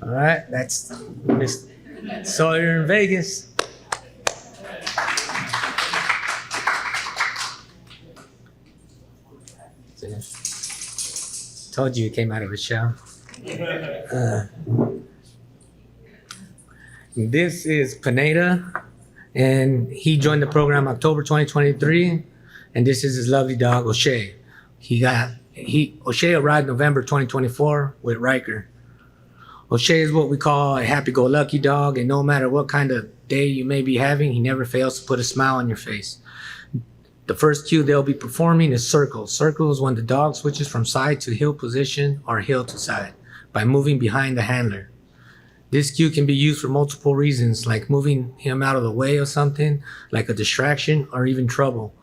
Speaker 13: All right, that's Miss Sawyer in Vegas. Told you it came out of a shell. This is Pineda, and he joined the program October 2023, and this is his lovely dog, O'Shea. O'Shea arrived November 2024 with Riker. O'Shea is what we call a happy-go-lucky dog, and no matter what kind of day you may be having, he never fails to put a smile on your face. The first cue they'll be performing is circle. Circle is when the dog switches from side to heel position or heel to side by moving behind the handler. This cue can be used for multiple reasons, like moving him out of the way of something, like a distraction or even trouble.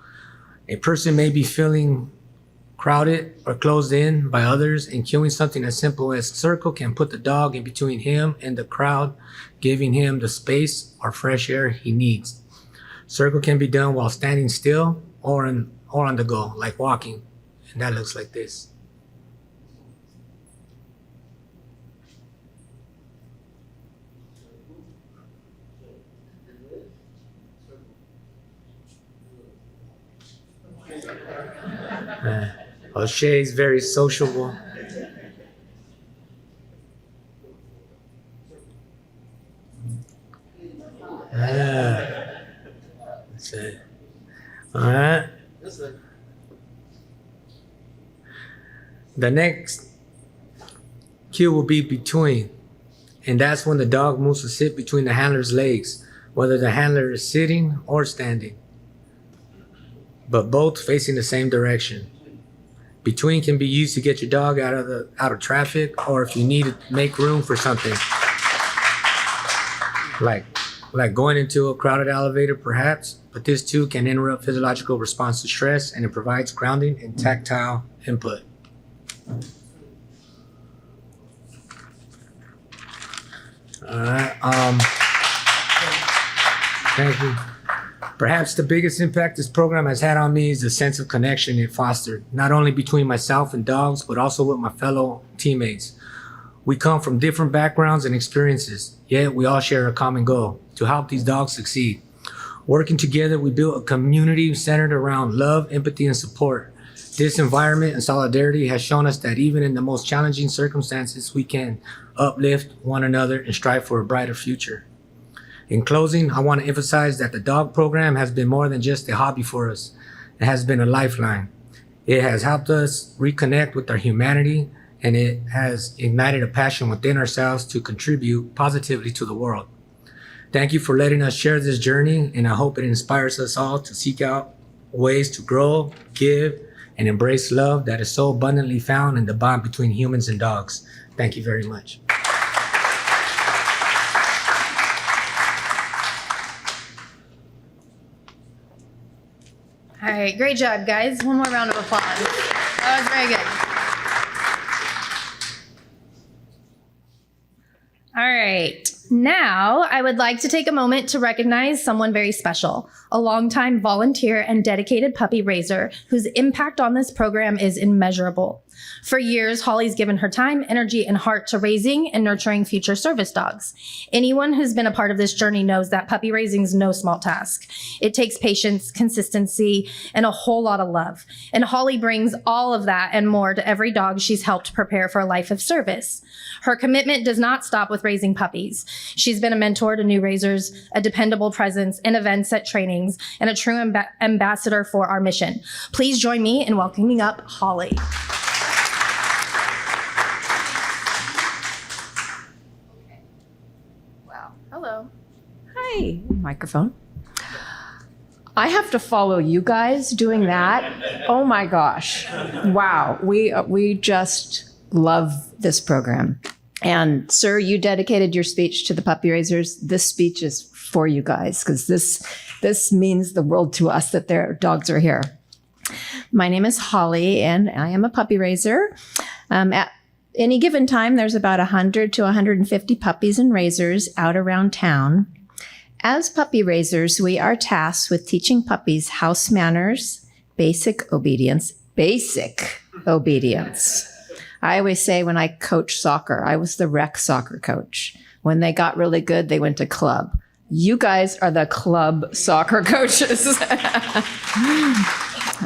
Speaker 13: A person may be feeling crowded or closed in by others, and cueing something as simple as circle can put the dog in between him and the crowd, giving him the space or fresh air he needs. Circle can be done while standing still or on the go, like walking, and that looks like this. O'Shea's very sociable. That's it. All right. The next cue will be between, and that's when the dog moves to sit between the handler's legs, whether the handler is sitting or standing, but both facing the same direction. Between can be used to get your dog out of traffic, or if you need to make room for something, like going into a crowded elevator perhaps, but this too can interrupt physiological response to stress, and it provides grounding and tactile input. All right, thank you. Perhaps the biggest impact this program has had on me is the sense of connection it fostered, not only between myself and dogs, but also with my fellow teammates. We come from different backgrounds and experiences, yet we all share a common goal: to help these dogs succeed. Working together, we built a community centered around love, empathy, and support. This environment and solidarity has shown us that even in the most challenging circumstances, we can uplift one another and strive for a brighter future. In closing, I want to emphasize that the dog program has been more than just a hobby for us. It has been a lifeline. It has helped us reconnect with our humanity, and it has ignited a passion within ourselves to contribute positively to the world. Thank you for letting us share this journey, and I hope it inspires us all to seek out ways to grow, give, and embrace love that is so abundantly found in the bond between humans and dogs. Thank you very much.
Speaker 1: All right, great job, guys. One more round of applause. That was very good. All right, now I would like to take a moment to recognize someone very special, a longtime volunteer and dedicated puppy raiser whose impact on this program is immeasurable. For years, Holly's given her time, energy, and heart to raising and nurturing future service dogs. Anyone who's been a part of this journey knows that puppy raising is no small task. It takes patience, consistency, and a whole lot of love. And Holly brings all of that and more to every dog she's helped prepare for a life of service. Her commitment does not stop with raising puppies. She's been a mentor to new raisers, a dependable presence in events at trainings, and a true ambassador for our mission. Please join me in welcoming up Holly. Hello.
Speaker 17: Hi, microphone. I have to follow you guys doing that. Oh my gosh. Wow. We just love this program. And sir, you dedicated your speech to the puppy raisers. This speech is for you guys because this means the world to us that their dogs are here. My name is Holly and I am a puppy raiser. At any given time, there's about 100 to 150 puppies and raisers out around town. As puppy raisers, we are tasked with teaching puppies house manners, basic obedience. I always say when I coach soccer, I was the rec soccer coach. When they got really good, they went to club. You guys are the club soccer coaches.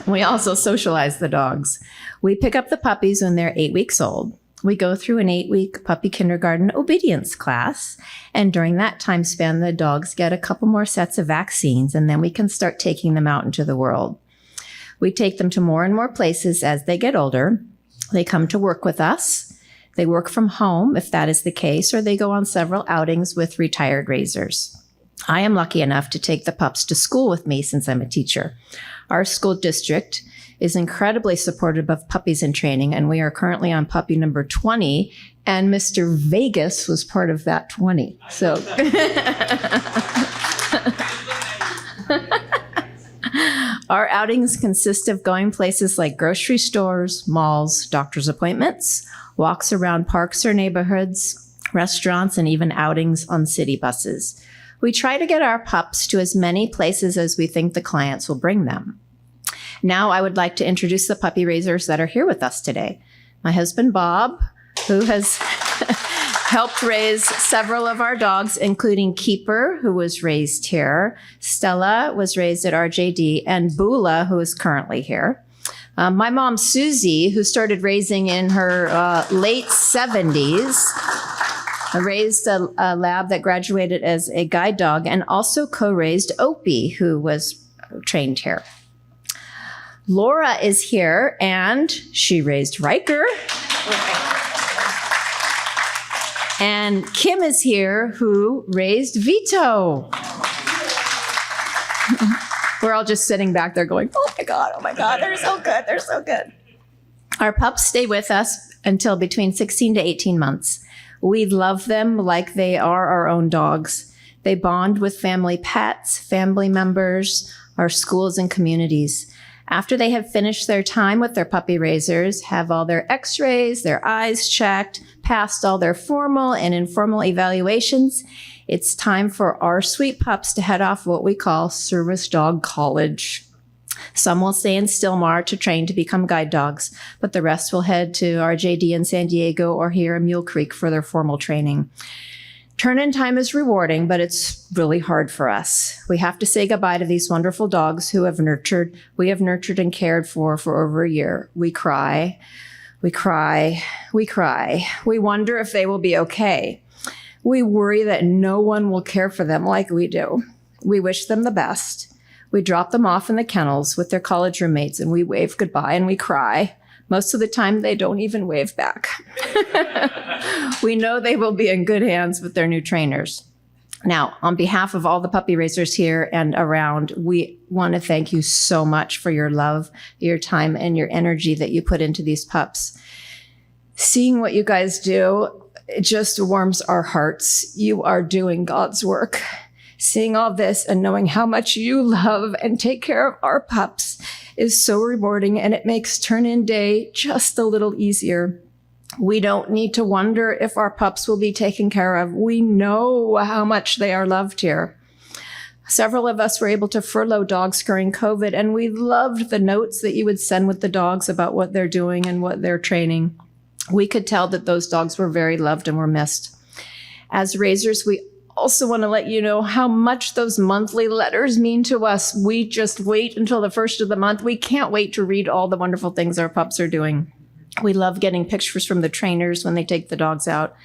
Speaker 17: We also socialize the dogs. We pick up the puppies when they're 8 weeks old. We go through an 8-week puppy kindergarten obedience class. And during that time span, the dogs get a couple more sets of vaccines, and then we can start taking them out into the world. We take them to more and more places as they get older. They come to work with us. They work from home, if that is the case, or they go on several outings with retired raisers. I am lucky enough to take the pups to school with me since I'm a teacher. Our school district is incredibly supportive of puppies in training, and we are currently on puppy number 20, and Mr. Vegas was part of that 20. So our outings consist of going places like grocery stores, malls, doctor's appointments, walks around parks or neighborhoods, restaurants, and even outings on city buses. We try to get our pups to as many places as we think the clients will bring them. Now I would like to introduce the puppy raisers that are here with us today. My husband, Bob, who has helped raise several of our dogs, including Keeper, who was raised here. Stella was raised at RJD, and Bula, who is currently here. My mom, Susie, who started raising in her late 70s, raised a lab that graduated as a guide dog and also co-raised Opie, who was trained here. Laura is here, and she raised Riker. And Kim is here, who raised Vito. We're all just sitting back there going, oh my God, they're so good, they're so good. Our pups stay with us until between 16 to 18 months. We love them like they are our own dogs. They bond with family pets, family members, our schools and communities. After they have finished their time with their puppy raisers, have all their x-rays, their eyes checked, passed all their formal and informal evaluations, it's time for our sweet pups to head off what we call service dog college. Some will stay in Stillmar to train to become guide dogs, but the rest will head to RJD in San Diego or here in Mule Creek for their formal training. Turn-in time is rewarding, but it's really hard for us. We have to say goodbye to these wonderful dogs who we have nurtured and cared for over a year. We cry, we cry, we cry. We wonder if they will be okay. We worry that no one will care for them like we do. We wish them the best. We drop them off in the kennels with their college roommates and we wave goodbye and we cry. Most of the time, they don't even wave back. We know they will be in good hands with their new trainers. Now, on behalf of all the puppy raisers here and around, we want to thank you so much for your love, your time, and your energy that you put into these pups. Seeing what you guys do, it just warms our hearts. You are doing God's work. Seeing all this and knowing how much you love and take care of our pups is so rewarding, and it makes turn-in day just a little easier. We don't need to wonder if our pups will be taken care of. We know how much they are loved here. Several of us were able to furlough dogs during COVID, and we loved the notes that you would send with the dogs about what they're doing and what they're training. We could tell that those dogs were very loved and were missed. As raisers, we also want to let you know how much those monthly letters mean to us. We just wait until the first of the month. We can't wait to read all the wonderful things our pups are doing. We love getting pictures from the trainers when they take the dogs out.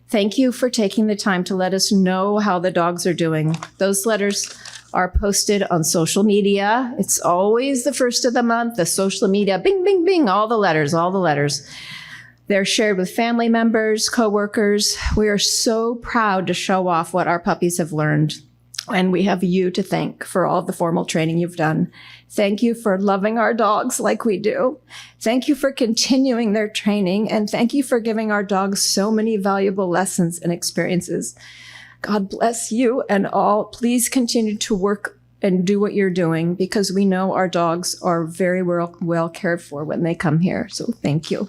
Speaker 17: Thank you for taking the time to let us know how the dogs are doing. Those letters are posted on social media. It's always the first of the month, the social media, bing, bing, bing, all the letters. They're shared with family members, coworkers. We are so proud to show off what our puppies have learned. And we have you to thank for all the formal training you've done. Thank you for loving our dogs like we do. Thank you for continuing their training. And thank you for giving our dogs so many valuable lessons and experiences. God bless you and all. Please continue to work and do what you're doing, because we know our dogs are very well cared for when they come here. So thank you.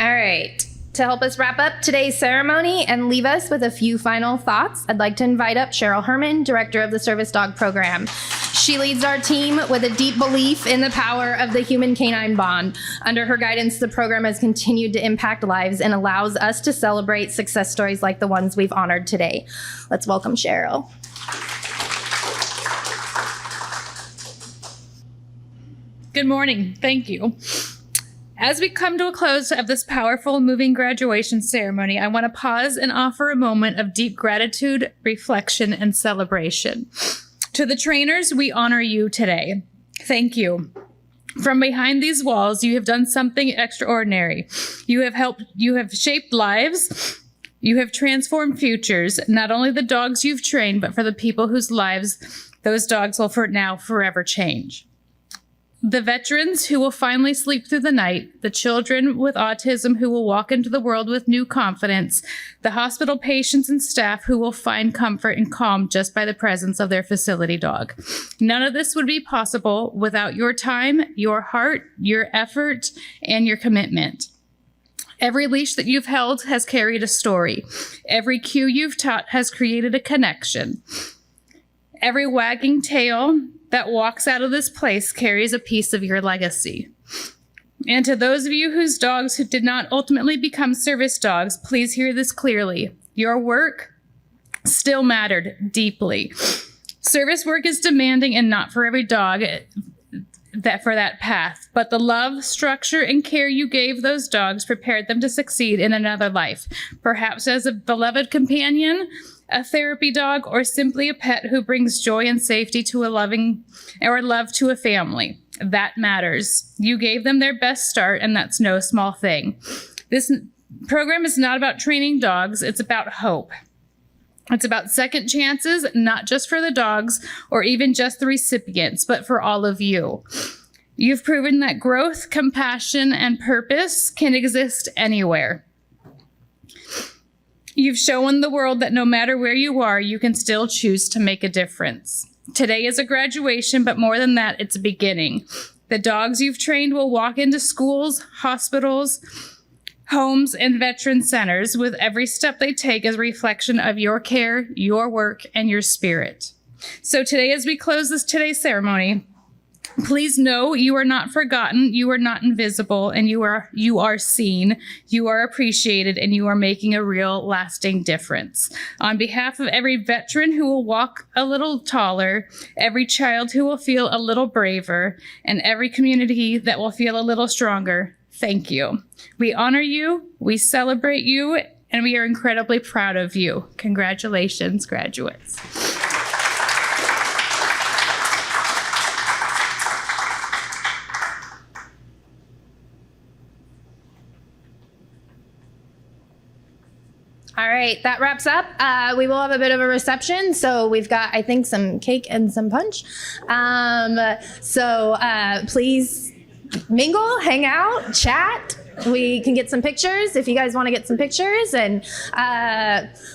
Speaker 1: All right. To help us wrap up today's ceremony and leave us with a few final thoughts, I'd like to invite up Cheryl Herman, Director of the Service Dog Program. She leads our team with a deep belief in the power of the human-canine bond. Under her guidance, the program has continued to impact lives and allows us to celebrate success stories like the ones we've honored today. Let's welcome Cheryl.
Speaker 18: Good morning. Thank you. As we come to a close of this powerful, moving graduation ceremony, I want to pause and offer a moment of deep gratitude, reflection, and celebration. To the trainers, we honor you today. Thank you. From behind these walls, you have done something extraordinary. You have shaped lives. You have transformed futures, not only the dogs you've trained, but for the people whose lives those dogs will forever change. The veterans who will finally sleep through the night, the children with autism who will walk into the world with new confidence, the hospital patients and staff who will find comfort and calm just by the presence of their facility dog. None of this would be possible without your time, your heart, your effort, and your commitment. Every leash that you've held has carried a story. Every cue you've taught has created a connection. Every wagging tail that walks out of this place carries a piece of your legacy. And to those of you whose dogs who did not ultimately become service dogs, please hear this clearly. Your work still mattered deeply. Service work is demanding and not for every dog for that path, but the love, structure, and care you gave those dogs prepared them to succeed in another life, perhaps as a beloved companion, a therapy dog, or simply a pet who brings joy and safety to a loving or love to a family. That matters. You gave them their best start, and that's no small thing. This program is not about training dogs, it's about hope. It's about second chances, not just for the dogs or even just the recipients, but for all of you. You've proven that growth, compassion, and purpose can exist anywhere. You've shown the world that no matter where you are, you can still choose to make a difference. Today is a graduation, but more than that, it's a beginning. The dogs you've trained will walk into schools, hospitals, homes, and veteran centers with every step they take as a reflection of your care, your work, and your spirit. So today, as we close today's ceremony, please know you are not forgotten, you are not invisible, and you are seen, you are appreciated, and you are making a real lasting difference. On behalf of every veteran who will walk a little taller, every child who will feel a little braver, and every community that will feel a little stronger, thank you. We honor you, we celebrate you, and we are incredibly proud of you. Congratulations, graduates.
Speaker 1: All right, that wraps up. We will have a bit of a reception. So we've got, I think, some cake and some punch. Please mingle, hang out, chat. We can get some pictures if you guys want to get some pictures, and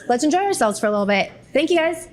Speaker 1: let's enjoy ourselves for a little bit. Thank you, guys.